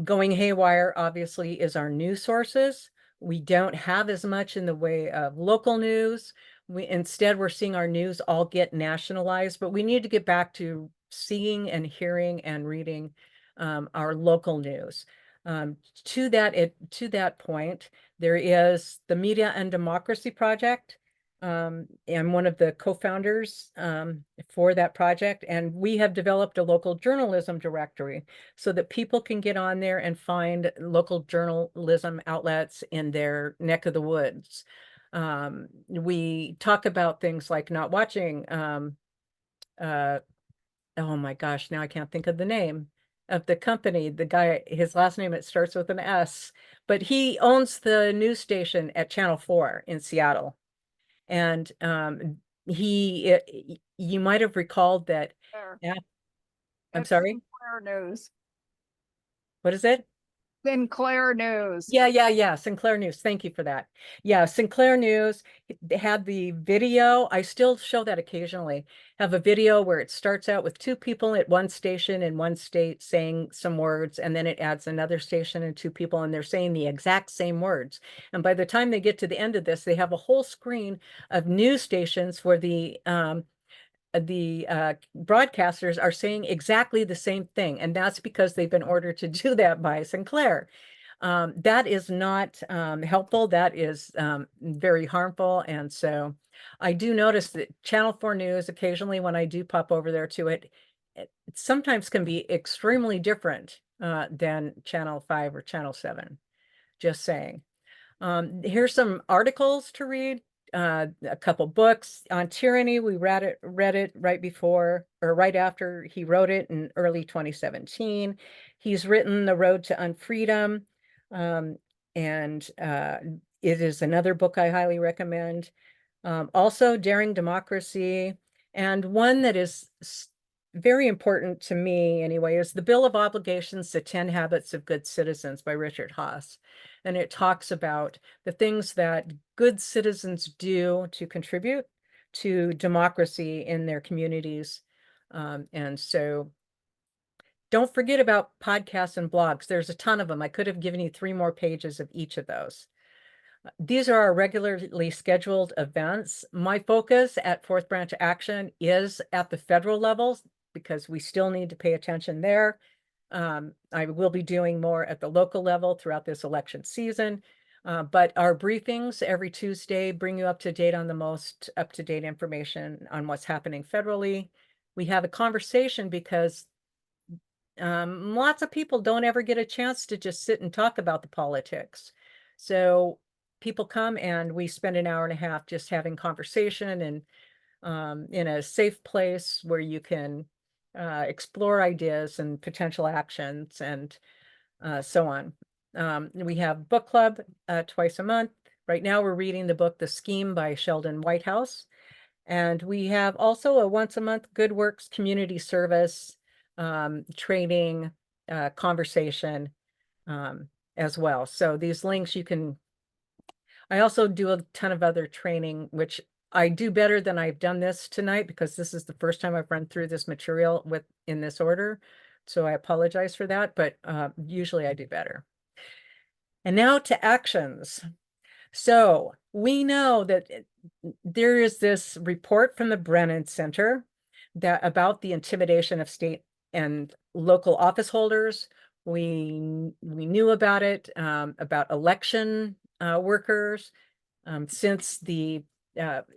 going haywire, obviously, is our news sources. We don't have as much in the way of local news. Instead, we're seeing our news all get nationalized, but we need to get back to seeing and hearing and reading our local news. To that point, there is the Media and Democracy Project. I'm one of the co-founders for that project, and we have developed a local journalism directory so that people can get on there and find local journalism outlets in their neck of the woods. We talk about things like not watching, oh my gosh, now I can't think of the name of the company. The guy, his last name, it starts with an S, but he owns the news station at Channel 4 in Seattle. And you might have recalled that. There. I'm It's sorry, Sinclair News. what is it? Sinclair News. Yeah. Sinclair News. Thank you for that. Yeah, Sinclair News had the video. I still show that occasionally. Have a video where it starts out with two people at one station in one state saying some words, and then it adds another station and two people, and they're saying the exact same words. And by the time they get to the end of this, they have a whole screen of news stations where the broadcasters are saying exactly the same thing, and that's because they've been ordered to do that by Sinclair. That is not helpful. That is very harmful. And so I do notice that Channel 4 News, occasionally when I do pop over there to it, it sometimes can be extremely different than Channel 5 or Channel 7. Just saying. Here's some articles to read. A couple books on tyranny. We read it right before or right after he wrote it in early 2017. He's written The Road to Unfreedom, and it is another book I highly recommend. Also, Daring Democracy, and one that is very important to me anyway is The Bill of Obligations, The 10 Habits of Good Citizens by Richard Haas. And it talks about the things that good citizens do to contribute to democracy in their communities. And so don't forget about podcasts and blogs. There's a ton of them. I could have given you 3 more pages of each of those. These are our regularly scheduled events. My focus at Fourth Branch Action is at the federal levels because we still need to pay attention there. I will be doing more at the local level throughout this election season, but our briefings every Tuesday bring you up to date on the most up-to-date information on what's happening federally. We have a conversation because lots of people don't ever get a chance to just sit and talk about the politics. So people come and we spend an hour and a half just having conversation and in a safe place where you can explore ideas and potential actions and so on. We have book club twice a month. Right now we're reading the book The Scheme by Sheldon Whitehouse. And we have also a once a month Good Works community service, training, conversation as well. So these links you can, I also do a ton of other training, which I do better than I've done this tonight because this is the first time I've run through this material in this order. So I apologize for that, but usually I do better. And now to actions. So we know that there is this report from the Brennan Center that about the intimidation of state and local office holders We knew about it, about election workers, since the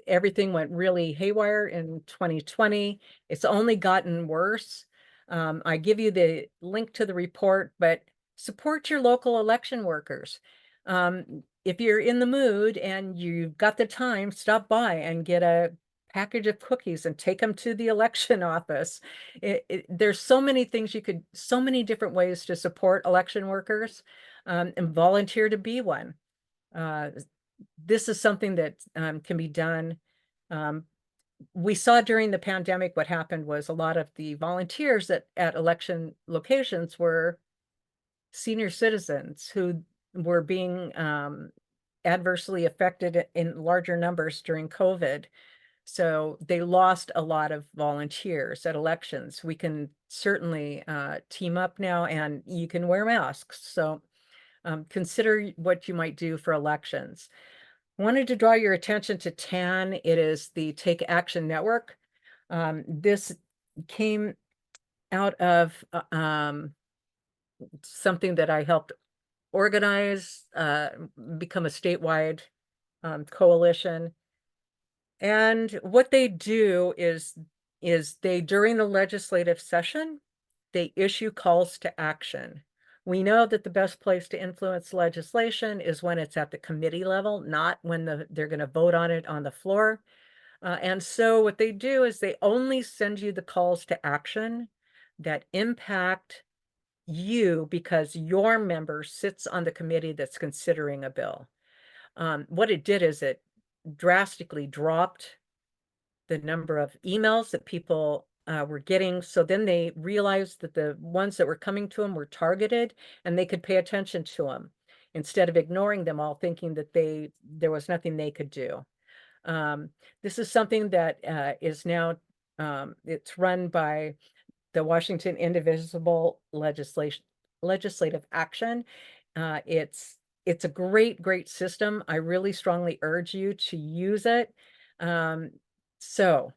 everything went really haywire in 2020. It's only gotten worse. I give you the link to the report, but support your local election workers. If you're in the mood and you've got the time, stop by and get a package of cookies and take them to the election office. There's so many things so many different ways to support election workers, and volunteer to be one. This is something that can be done. We saw during the pandemic what happened was a lot of the volunteers at election locations were senior citizens who were being adversely affected in larger numbers during COVID. So they lost a lot of volunteers at elections. We can certainly team up now, and you can wear masks. So consider what you might do for elections. Wanted to draw your attention to TAN. It is the Take Action Network. This came out of something that I helped organize, become a statewide coalition. And what they do is they, during the legislative session, they issue calls to action. We know that the best place to influence legislation is when it's at the committee level, not when they're going to vote on it on the floor. And so what they do is they only send you the calls to action that impact you because your member sits on the committee that's considering a bill. What it did is it drastically dropped the number of emails that people were getting. So then they realized that the ones that were coming to them were targeted, and they could pay attention to them instead of ignoring them all, thinking that there was nothing they could do. This is something that is now, it's run by the Washington Indivisible Legislative Action. It's a great system. I really strongly urge you to use it. So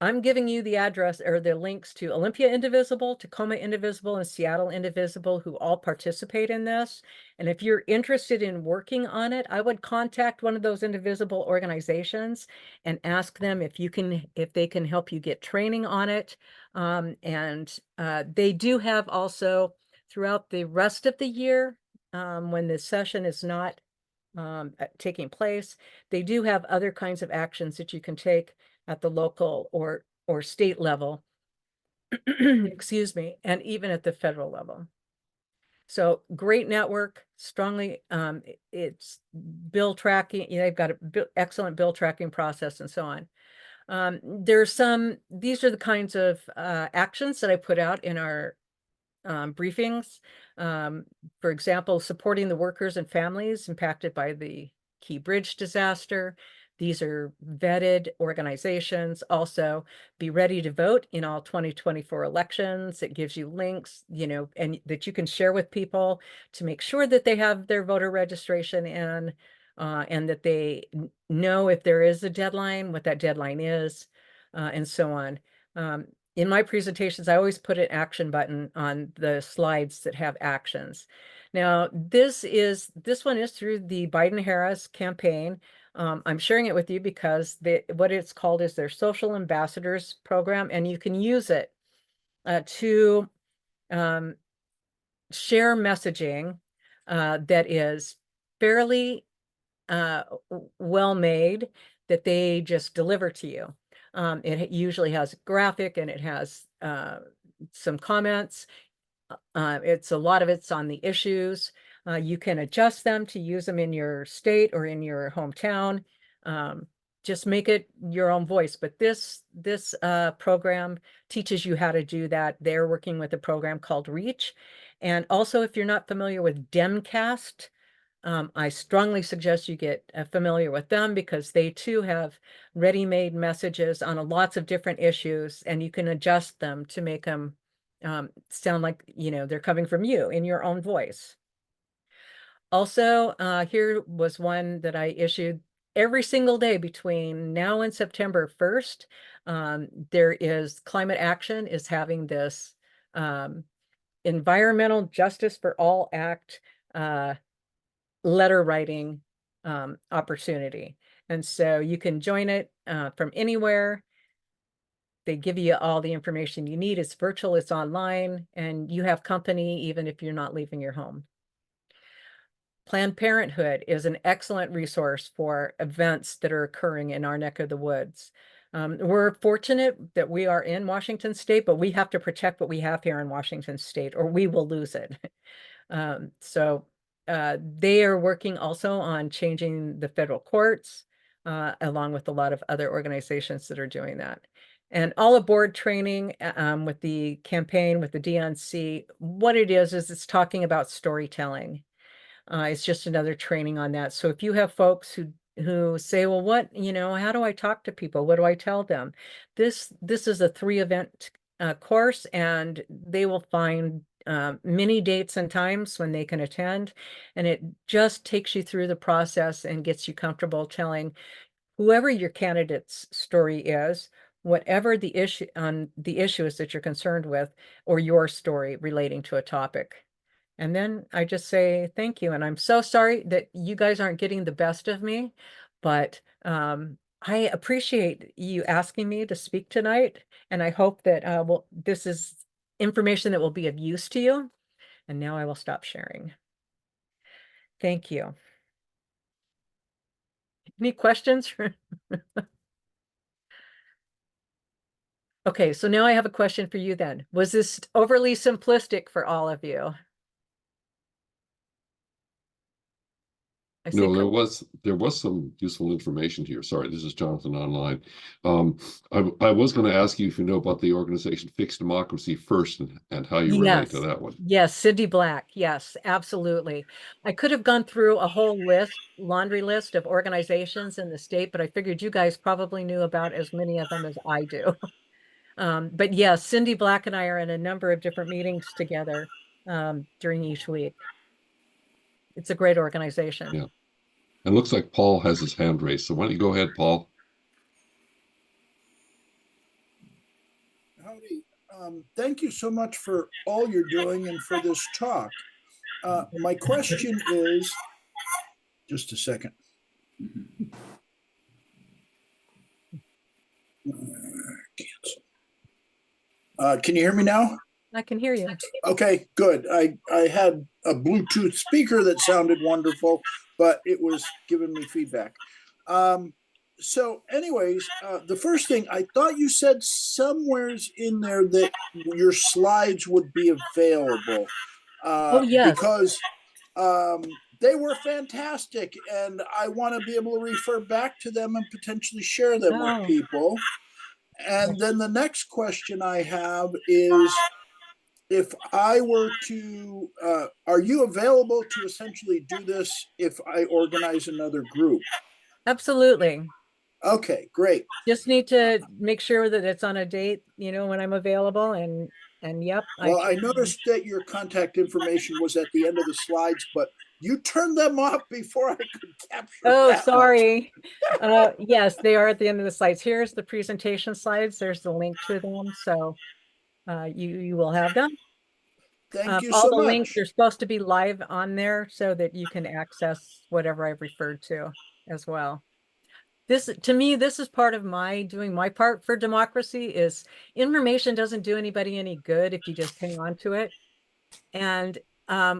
I'm giving you the address or the links to Olympia Indivisible, Tacoma Indivisible, and Seattle Indivisible, who all participate in this. And if you're interested in working on it, I would contact one of those indivisible organizations and ask them if they can help you get training on it. They do have also throughout the rest of the year, when the session is not taking place, they do have other kinds of actions that you can take at the local or state level, excuse me, and even at the federal level. So great network, strongly, it's bill tracking, they've got an excellent bill tracking process and so on. These are the kinds of actions that I put out in our briefings. For example, supporting the workers and families impacted by the Key Bridge disaster. These are vetted organizations. Also, be ready to vote in all 2024 elections. It gives you links, and that you can share with people to make sure that they have their voter registration in, and that they know if there is a deadline, what that deadline is, and so on. In my presentations, I always put an action button on the slides that have actions. Now, this one is through the Biden-Harris campaign. I'm sharing it with you because what it's called is their Social Ambassadors Program, and you can use it to share messaging that is fairly well made, that they just deliver to you. It usually has a graphic and it has some comments. A lot of it's on the issues. You can adjust them to use them in your state or in your hometown. Just make it your own voice. But this program teaches you how to do that. They're working with a program called Reach. And also, if you're not familiar with Demcast, I strongly suggest you get familiar with them, because they too have ready-made messages on lots of different issues, and you can adjust them to make them sound like, they're coming from you in your own voice. Also, here was one that I issued every single day between now and September 1st. There is Climate Action is having this Environmental Justice for All Act letter writing opportunity. And so you can join it from anywhere. They give you all the information you need. It's virtual, it's online, and you have company even if you're not leaving your home. Planned Parenthood is an excellent resource for events that are occurring in our neck of the woods. We're fortunate that we are in Washington State, but we have to protect what we have here in Washington State or we will lose it. So they are working also on changing the federal courts, along with a lot of other organizations that are doing that. And all aboard training with the campaign, with the DNC, what it is it's talking about storytelling. It's just another training on that. So if you have folks who say, well, what, how do I talk to people? What do I tell them? This is a 3-event course, and they will find many dates and times when they can attend. And it just takes you through the process and gets you comfortable telling whoever your candidate's story is, whatever the issue is that you're concerned with, or your story relating to a topic. And then I just say thank you. And I'm so sorry that you guys aren't getting the best of me, but I appreciate you asking me to speak tonight. And I hope that this is information that will be of use to you. And now I will stop sharing. Thank you. Any questions? Okay, so now I have a question for you then. Was this overly simplistic for all of you? No, there was some useful information here. Sorry, this is Jonathan online. I was going to ask you if you know about the organization Fix Democracy First and how you relate to that one. Yes, Cindy Black. Yes, absolutely. I could have gone through a whole laundry list of organizations in the state, but I figured you guys probably knew about as many of them as I do. But yes, Cindy Black and I are in a number of different meetings together during each week. It's a great organization. Yeah. And looks like Paul has his hand raised. So why don't you go ahead, Paul? Howdy. Thank you so much for all you're doing and for this talk. My question is, just a second. Can you hear me now? I can hear you. Okay, good. I had a Bluetooth speaker that sounded wonderful, but it was giving me feedback. So anyways, the first thing, I thought you said somewheres in there that your slides would be available. Oh, yes. Because they were fantastic, and I want to be able to refer back to them and potentially share them with people. And then the next question I have is, if I were to, are you available to essentially do this if I organize another group? Absolutely. Okay, great. Just need to make sure that it's on a date, when I'm available, and yep. Well, I noticed that your contact information was at the end of the slides, but you turned them off before I could capture that. Sorry. Yes, they are at the end of the slides. Here's the presentation slides. There's the link to them. So you will have them. Thank you all so the much. Links are supposed to be live on there so that you can access whatever I've referred to as well. To me, this is part of doing my part for democracy. Is information doesn't do anybody any good if you just hang on to it. And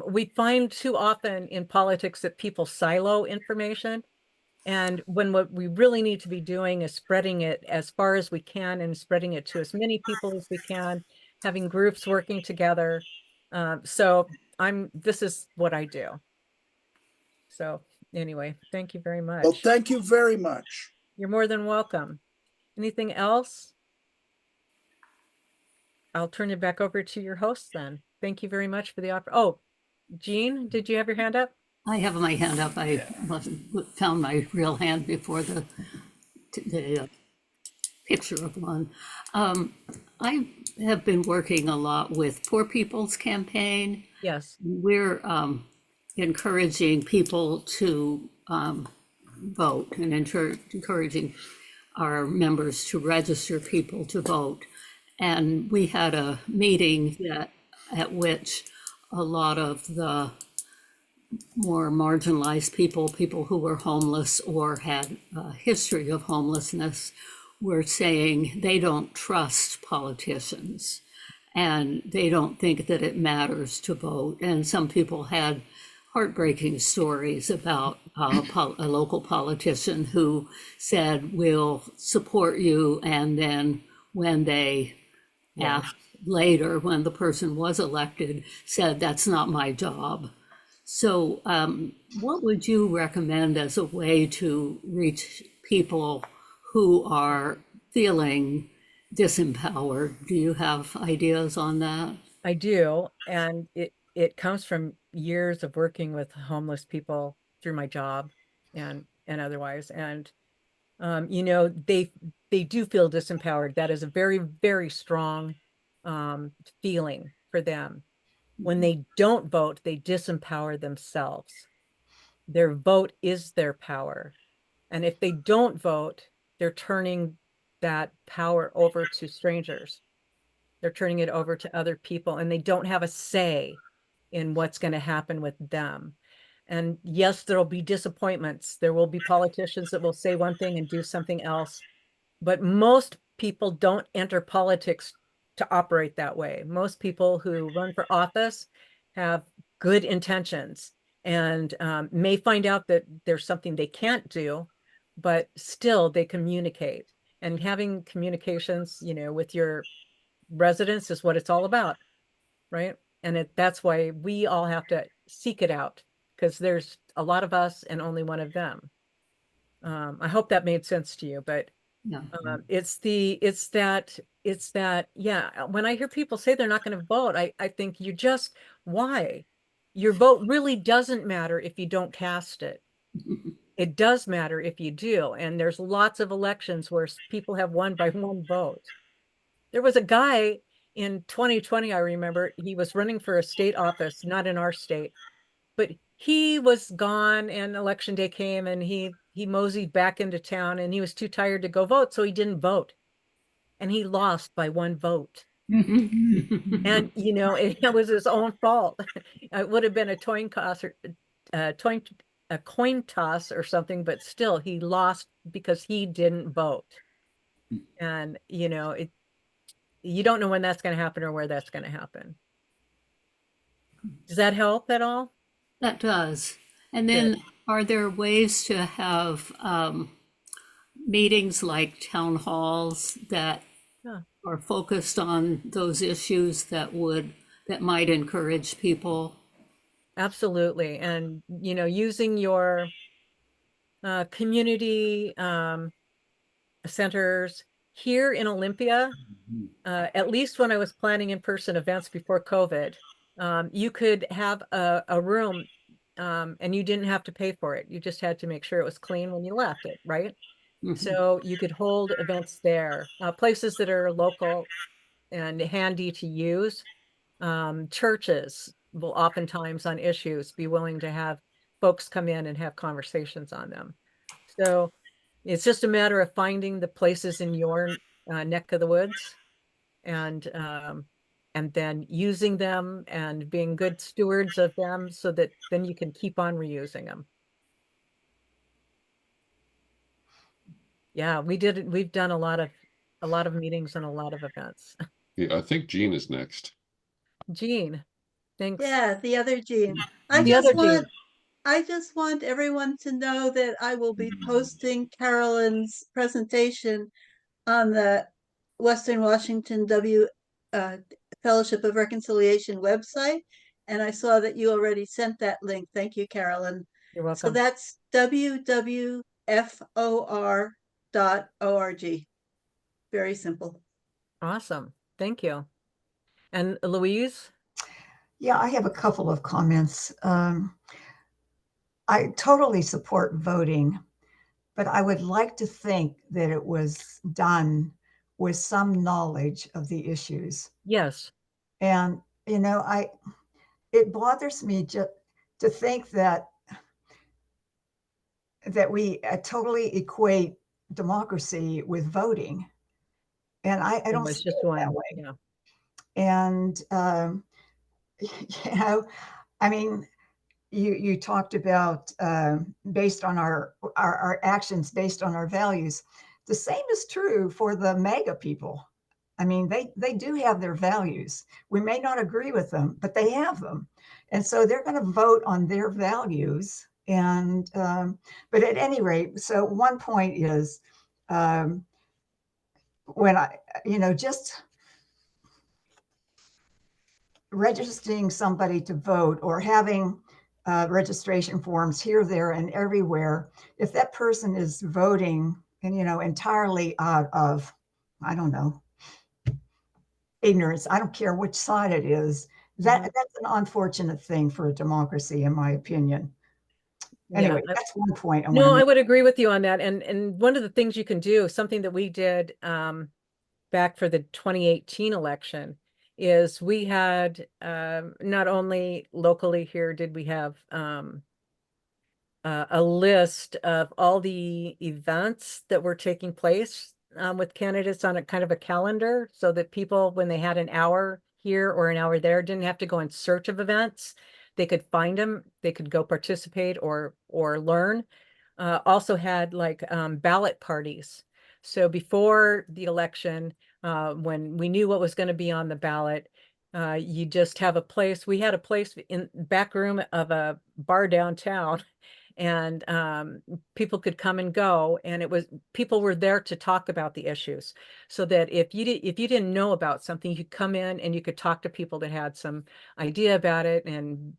we find too often in politics that people silo information. And when what we really need to be doing is spreading it as far as we can and spreading it to as many people as we can, having groups working together. So this is what I do. So anyway, thank you very much. Well, thank you very much. You're more than welcome. Anything else? I'll turn it back over to your host then. Thank you very much for the offer. Oh, Jean, did you have your hand up? I have my hand up. I found my real hand before the picture of one. I have been working a lot with Poor People's Campaign. Yes. We're encouraging people to vote and encouraging our members to register people to vote. And we had a meeting that at which a lot of the more marginalized people who were homeless or had a history of homelessness, were saying they don't trust politicians and they don't think that it matters to vote. And some people had heartbreaking stories about a local politician who said, we'll support you. And then when they asked later, when the person was elected, said, that's not my job. So what would you recommend as a way to reach people who are feeling disempowered? Do you have ideas on that? I do, and it comes from years of working with homeless people through my job and otherwise. And you know, they do feel disempowered. That is a very, very strong feeling for them. When they don't vote, they disempower themselves. Their vote is their power. And if they don't vote, they're turning that power over to strangers. They're turning it over to other people, and they don't have a say in what's going to happen with them. And yes, there'll be disappointments. There will be politicians that will say one thing and do something else. But most people don't enter politics to operate that way. Most people who run for office have good intentions and may find out that there's something they can't do, but still they communicate. And having communications, you know, with your residents is what it's all about, right? And that's why we all have to seek it out, because there's a lot of us and only one of them. I hope that made sense to you, but Yeah. it's that, yeah, when I hear people say they're not going to vote, I think why? Your vote really doesn't matter if you don't cast it. It does matter if you do. And there's lots of elections where people have won by one vote. There was a guy in 2020, I remember, he was running for a state office, not in our state, but he was gone and election day came and he moseyed back into town and he was too tired to go vote, so he didn't vote. And he lost by one vote. And, you know, it was his own fault. It would have been a coin toss or a coin toss or something, but still he lost because he didn't vote. And, you know, you don't know when that's going to happen or where that's going to happen. Does that help at all? That does. And then are there ways to have meetings like town halls that Yeah. are focused on those issues that might encourage people? Absolutely. And, you know, using your community centers here in Olympia, at least when I was planning in-person events before COVID, you could have a room and you didn't have to pay for it. You just had to make sure it was clean when you left it, right? So you could hold events there, places that are local and handy to use. Churches will oftentimes on issues be willing to have folks come in and have conversations on them. So it's just a matter of finding the places in your neck of the woods and then using them and being good stewards of them so that then you can keep on reusing them. Yeah, we've done a lot of meetings and a lot of events. Yeah, I think Jean is next. Jean, thanks. Yeah, the other Jean. The other Jean. I just want everyone to know that I will be posting Carolyn's presentation on the Western Washington Fellowship of Reconciliation website. And I saw that you already sent that link. Thank you, Carolyn. You're welcome. So that's www.for.org. Very simple. Awesome. Thank you. And Louise? Yeah, I have a couple of comments. I totally support voting, but I would like to think that it was done with some knowledge of the issues. Yes. And, you know, it bothers me just to think that we totally equate democracy with voting. And I don't see it that way. Yeah. And you know, I mean, you talked about based on our actions, based on our values. The same is true for the MAGA people. I mean, they do have their values. We may not agree with them, but they have them, and so they're going to vote on their values. And but at any rate, so one point is when just registering somebody to vote or having registration forms here, there, and everywhere, if that person is voting and, entirely out of, I don't know, ignorance, I don't care which side it is, that's an unfortunate thing for a democracy, in my opinion. Anyway, that's one point. I would agree with you on that. And one of the things you can do, something that we did back for the 2018 election, is we had not only locally here did we have a list of all the events that were taking place with candidates on a kind of a calendar, so that people, when they had an hour here or an hour there, didn't have to go in search of events. They could find them, they could go participate or learn. Also had like ballot parties. So before the election, when we knew what was going to be on the ballot, you just have a place. We had a place in back room of a bar downtown, and people could come and go, and people were there to talk about the issues, so that if you didn't know about something, you could come in and you could talk to people that had some idea about it, and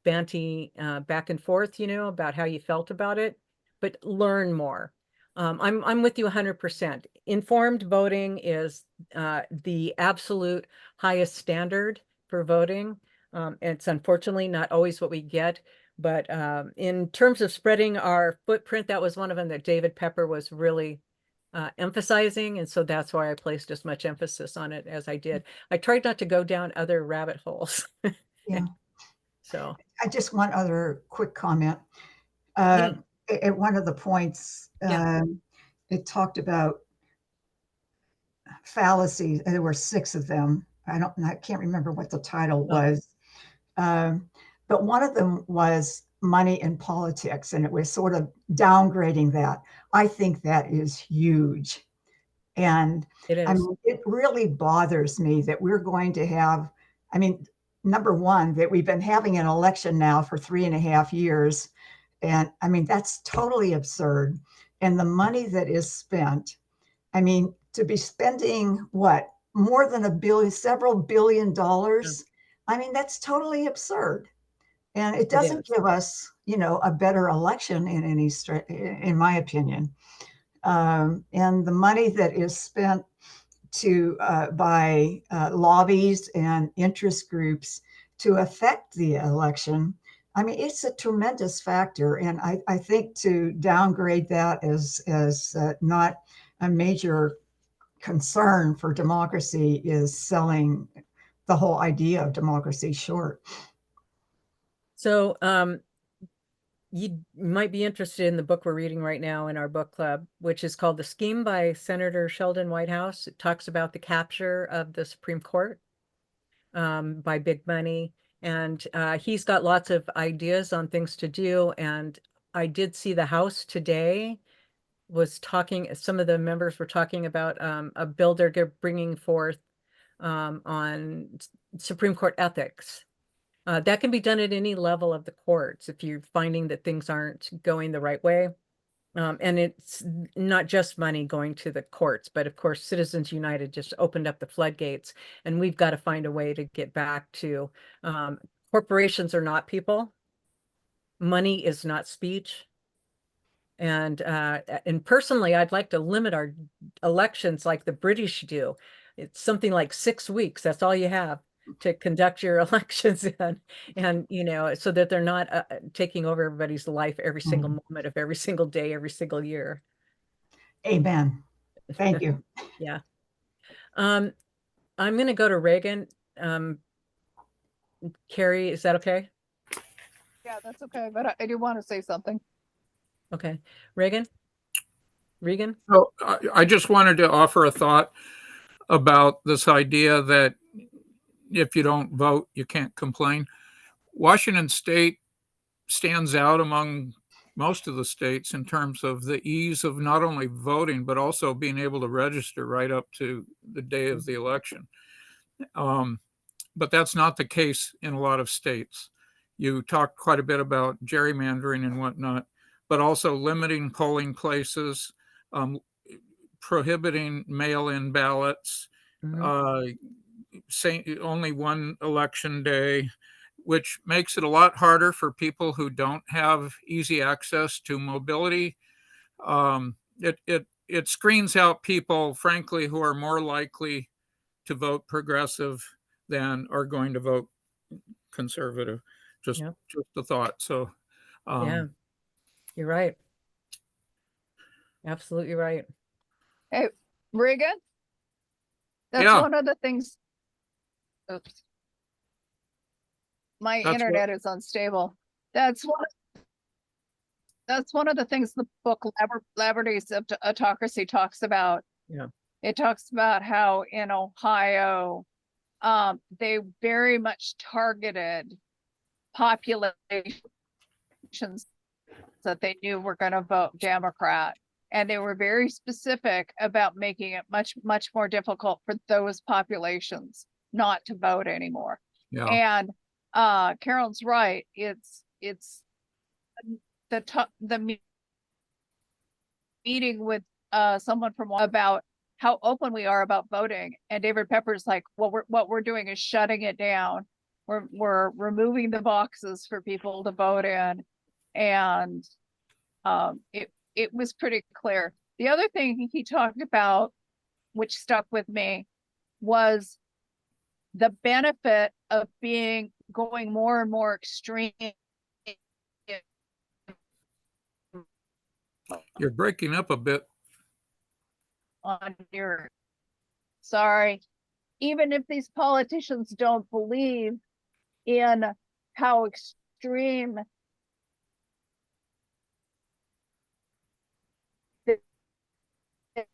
banty back and forth, about how you felt about it, but learn more. I'm with you 100%. Informed voting is the absolute highest standard for voting. It's unfortunately not always what we get, but in terms of spreading our footprint, that was one of them that David Pepper was really emphasizing. And so that's why I placed as much emphasis on it as I did. I tried not to go down other rabbit holes. Yeah. So I just one other quick comment. At one of the points, it talked about fallacies, and there were 6 of them. I can't remember what the title was. But one of them was money in politics, and it was sort of downgrading that. I think that is huge. And it is. I mean, it really bothers me that we're going to have, number one, that we've been having an election now for 3.5 years. And I mean, that's totally absurd. And the money that is spent, to be spending what, more than $1 billion, several $1 billion. That's totally absurd. And it doesn't give us, a better election in my opinion. And the money that is spent by lobbies and interest groups to affect the election, it's a tremendous factor. And I think to downgrade that as not a major concern for democracy is selling the whole idea of democracy short. So you might be interested in the book we're reading right now in our book club, which is called The Scheme by Senator Sheldon Whitehouse. It talks about the capture of the Supreme Court by big money. And he's got lots of ideas on things to do. And I did see the House today was talking, some of the members were talking about a bill they're bringing forth on Supreme Court ethics. That can be done at any level of the courts if you're finding that things aren't going the right way. And it's not just money going to the courts, but of course, Citizens United just opened up the floodgates, and we've got to find a way to get back to corporations are not people. Money is not speech. And personally, I'd like to limit our elections like the British do. It's something like 6 weeks. That's all you have to conduct your elections in, and so that they're not taking over everybody's life every single moment of every single day, every single year. Amen. Thank you. Yeah. I'm going to go to Reagan. Carrie, is that okay? Yeah, that's okay. But I do want to say something. Okay. Reagan? So I just wanted to offer a thought about this idea that if you don't vote, you can't complain. Washington State stands out among most of the states in terms of the ease of not only voting, but also being able to register right up to the day of the election. But that's not the case in a lot of states. You talked quite a bit about gerrymandering and whatnot, but also limiting polling places, prohibiting mail-in ballots, saying only one election day, which makes it a lot harder for people who don't have easy access to mobility. It screens out people, frankly, who are more likely to vote progressive than are going to vote conservative. Just a thought. So, yeah, you're right. Absolutely right. Hey, Regan, that's Yeah. one of the things. Oops. My That's internet is unstable. That's one of the things the book Laboratories of Autocracy talks about. Yeah. It talks about how in Ohio, they very much targeted populations that they knew were going to vote Democrat. And they were very specific about making it much, much more difficult for those populations not to vote anymore. Yeah. And Carolyn's right. It's the meeting with someone from about how open we are about voting, and David Pepper's like, well, what we're doing is shutting it down. We're removing the boxes for people to vote in, and it was pretty clear. The other thing he talked about, which stuck with me, was the benefit of going more and more extreme. You're breaking up a bit. On your, sorry, even if these politicians don't believe in how extreme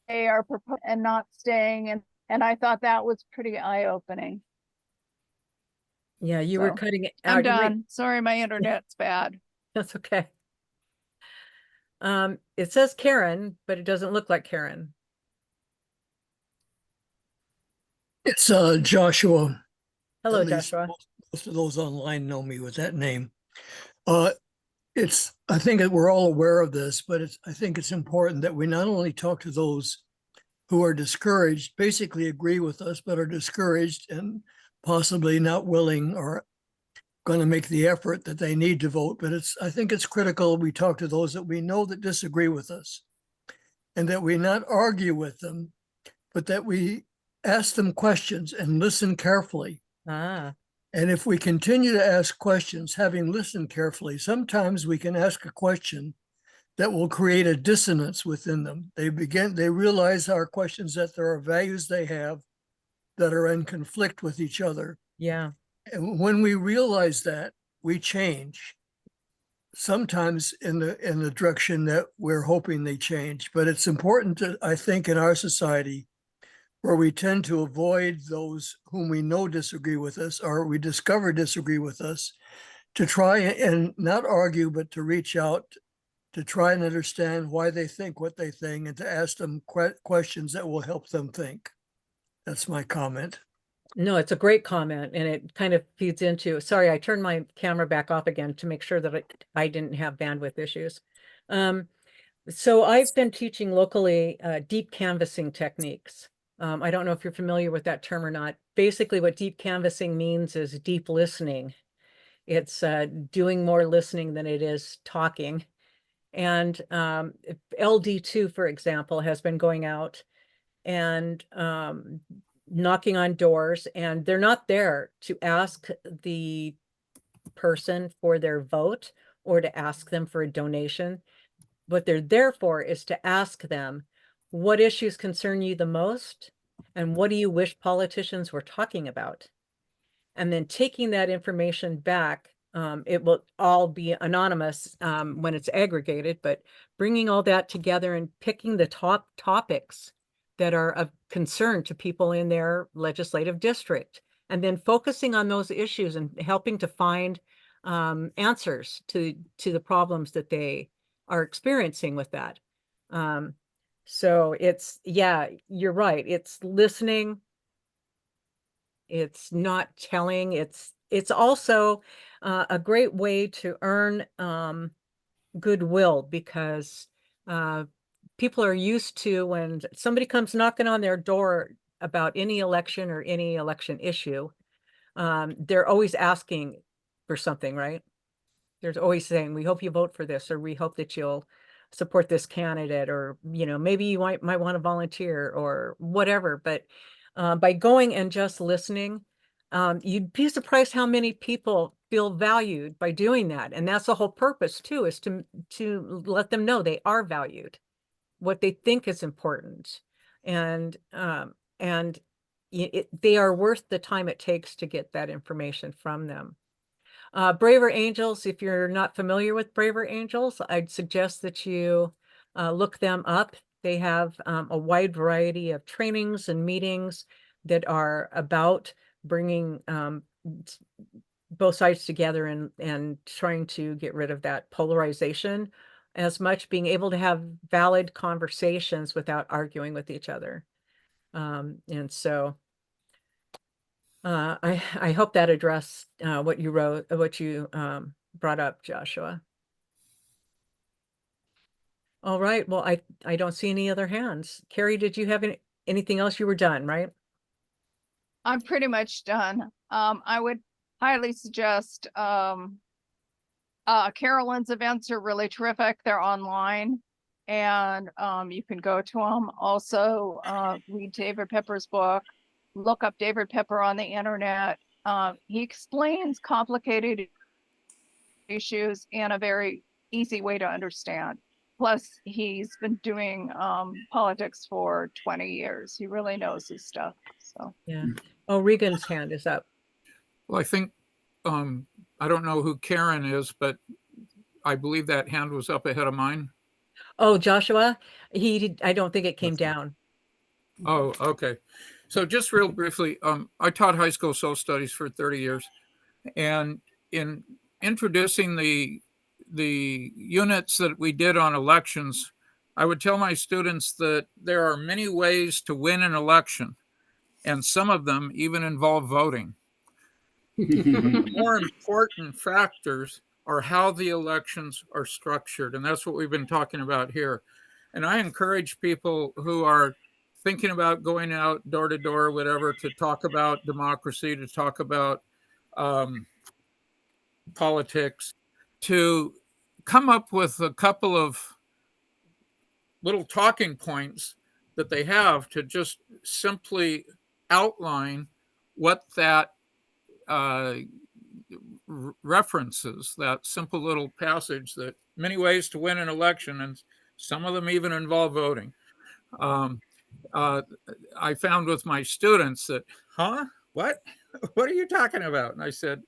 they are proposing and not staying, and I thought that was pretty eye-opening. Yeah, you were cutting it out. I'm done. Sorry, my internet's bad. That's okay. It says Karen, but it doesn't look like Karen. It's Joshua. Hello, At least Joshua. most of those online know me with that name. I think that we're all aware of this, but I think it's important that we not only talk to those who are discouraged, basically agree with us, but are discouraged and possibly not willing or going to make the effort that they need to vote. But I think it's critical we talk to those that we know that disagree with us, and that we not argue with them, but that we ask them questions and listen carefully. And if we continue to ask questions, having listened carefully, sometimes we can ask a question that will create a dissonance within them. They realize our questions, that there are values they have that are in conflict with each other. Yeah. And when we realize that, we change. Sometimes in the direction that we're hoping they change. But it's important to, I think, in our society, where we tend to avoid those whom we know disagree with us, or we discover disagree with us, to try and not argue, but to reach out, to try and understand why they think what they think, and to ask them questions that will help them think. That's my comment. No, it's a great comment, and it kind of feeds into, sorry, I turned my camera back off again to make sure that I didn't have bandwidth issues. So I've been teaching locally deep canvassing techniques. I don't know if you're familiar with that term or not. Basically, what deep canvassing means is deep listening. It's doing more listening than it is talking. And LD2, for example, has been going out and knocking on doors, and they're not there to ask the person for their vote or to ask them for a donation. What they're there for is to ask them, what issues concern you the most? And what do you wish politicians were talking about? And then taking that information back, it will all be anonymous when it's aggregated, but bringing all that together and picking the top topics that are of concern to people in their legislative district, and then focusing on those issues and helping to find answers to the problems that they are experiencing with that. So it's, yeah, you're right. It's listening. It's not telling. It's also a great way to earn goodwill, because people are used to, when somebody comes knocking on their door about any election or any election issue, they're always asking for something, right? There's always saying, we hope you vote for this, or we hope that you'll support this candidate, or, you know, maybe you might want to volunteer or whatever. But by going and just listening, you'd be surprised how many people feel valued by doing that. And that's the whole purpose too, is to let them know they are valued, what they think is important. And they are worth the time it takes to get that information from them. Braver Angels, if you're not familiar with Braver Angels, I'd suggest that you look them up. They have a wide variety of trainings and meetings that are about bringing both sides together and trying to get rid of that polarization, as much being able to have valid conversations without arguing with each other. And so I hope that addressed what you wrote, what you brought up, Joshua. All right. Well, I don't see any other hands. Carrie, did you have anything else? You were done, right? I'm pretty much done. I would highly suggest Carolyn's events are really terrific. They're online, and you can go to them. Also, read David Pepper's book. Look up David Pepper on the internet. He explains complicated issues in a very easy way to understand. Plus, he's been doing politics for 20 years. He really knows his stuff. So yeah. Oh, Regan's hand is up. Well, I think, I don't know who Karen is, but I believe that hand was up ahead of mine. Oh, Joshua, I don't think it came down. Oh, okay. So just real briefly, I taught high school social studies for 30 years. And in introducing the units that we did on elections, I would tell my students that there are many ways to win an election, and some of them even involve voting. The more important factors are how the elections are structured, and that's what we've been talking about here. And I encourage people who are thinking about going out door to door, whatever, to talk about democracy, to talk about politics, to come up with a couple of little talking points that they have to just simply outline what that references, that simple little passage, that many ways to win an election, and some of them even involve voting. I found with my students that, what are you talking about? And I said,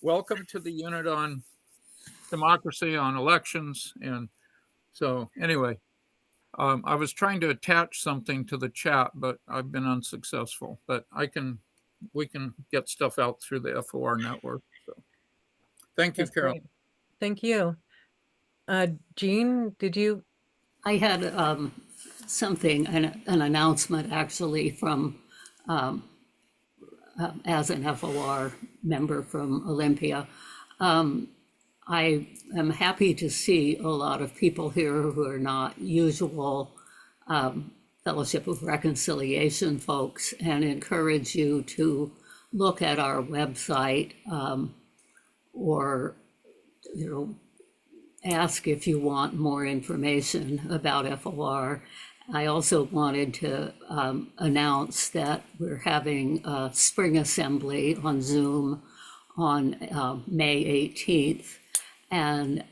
welcome to the unit on democracy, on elections. And so anyway, I was trying to attach something to the chat, but I've been unsuccessful. But we can get stuff out through the FOR network. So thank you, That's Carol. great. Thank you. Jean, did you? I had something, an announcement actually from, as an FOR member from Olympia. I am happy to see a lot of people here who are not usual Fellowship of Reconciliation folks, and encourage you to look at our website or, you know, ask if you want more information about FOR. I also wanted to announce that we're having a spring assembly on Zoom on May 18th. And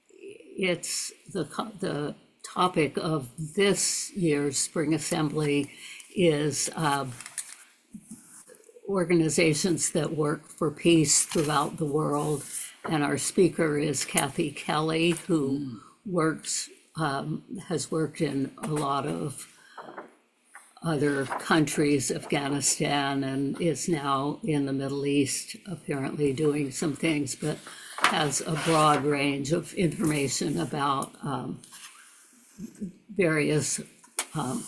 it's the topic of this year's spring assembly is organizations that work for peace throughout the world. And our speaker is Kathy Kelly, who has worked in a lot of other countries, Afghanistan, and is now in the Middle East, apparently doing some things, but has a broad range of information about various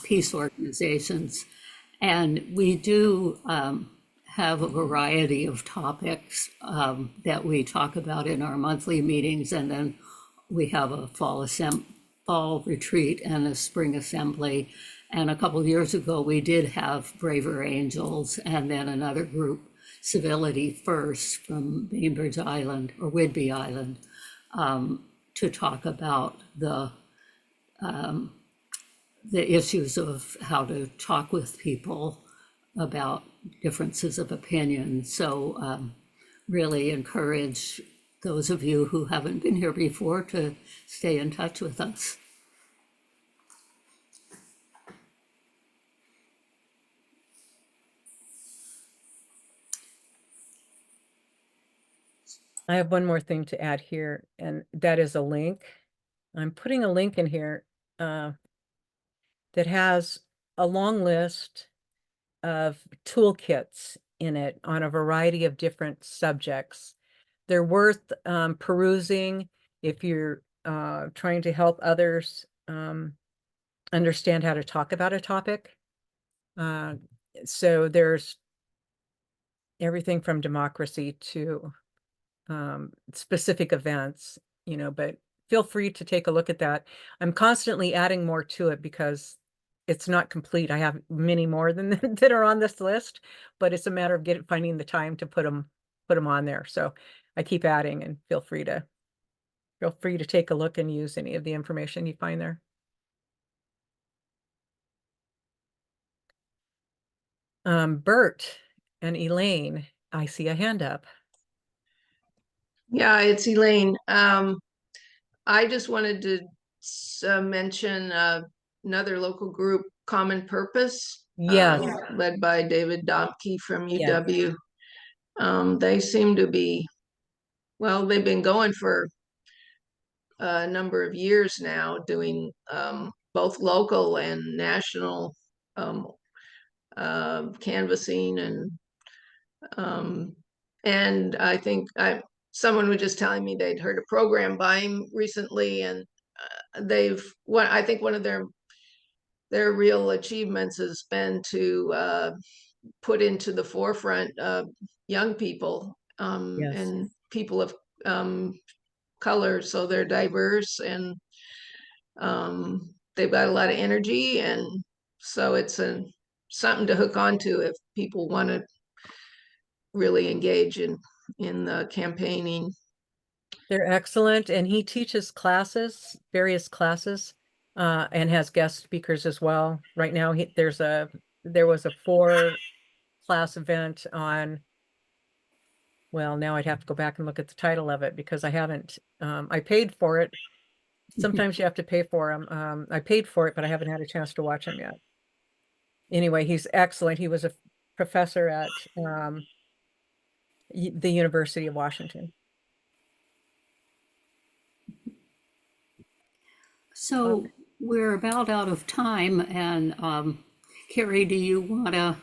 peace organizations. And we do have a variety of topics that we talk about in our monthly meetings, and then we have a fall retreat and a spring assembly. And a couple of years ago, we did have Braver Angels and then another group, Civility First, from Bainbridge Island or Whidbey Island, to talk about the issues of how to talk with people about differences of opinion. So really encourage those of you who haven't been here before to stay in touch with us. I have one more thing to add here, and that is a link. I'm putting a link in here that has a long list of toolkits in it on a variety of different subjects. They're worth perusing if you're trying to help others understand how to talk about a topic. So there's everything from democracy to specific events, you know, but feel free to take a look at that. I'm constantly adding more to it because it's not complete. I have many more than that are on this list, but it's a matter of finding the time to put them on there. So I keep adding, and feel free to take a look and use any of the information you find there. Bert and Elaine, I see a hand up. Yeah, it's Elaine. I just wanted to mention another local group, Common Purpose. Yes. Led by David Domke from Yes. UW. They seem to be, well, they've been going for a number of years now, doing both local and national canvassing, and I think someone was just telling me they'd heard a program by him recently, and I think one of their real achievements has been to put into the forefront young people Yes. and people of color, so they're diverse, and they've got a lot of energy, and so it's something to hook onto if people want to really engage in the campaigning. They're excellent, and he teaches classes, various classes, and has guest speakers as well. Right now, there was a 4-class event on. Well, now I'd have to go back and look at the title of it because I haven't. I paid for it. Sometimes you have to pay for them. I paid for it, but I haven't had a chance to watch him yet. Anyway, he's excellent. He was a professor at the University of Washington. So we're about out of time, and Carrie, do you want to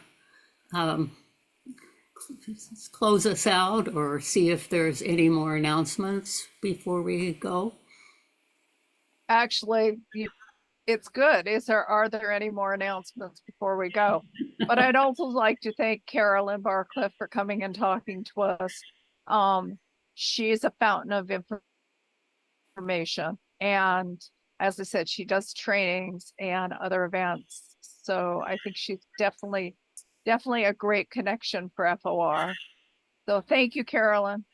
close us out or see if there's any more announcements before we go? Actually, it's good. Are there any more announcements before we go? But I'd also like to thank Carolyn Barclift for coming and talking to us. She is a fountain of information, and as I said, she does trainings and other events. So I think she's definitely a great connection for FOR. So thank you, Carolyn,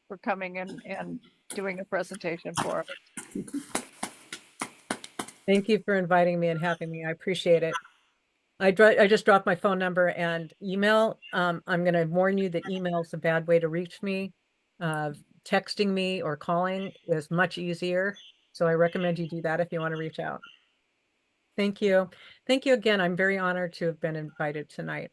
for coming in and doing a presentation for us. Thank you for inviting me and having me. I appreciate it. I just dropped my phone number and email. I'm going to warn you that email is a bad way to reach me. Texting me or calling is much easier. So I recommend you do that if you want to reach out. Thank you. Thank you again. I'm very honored to have been invited tonight.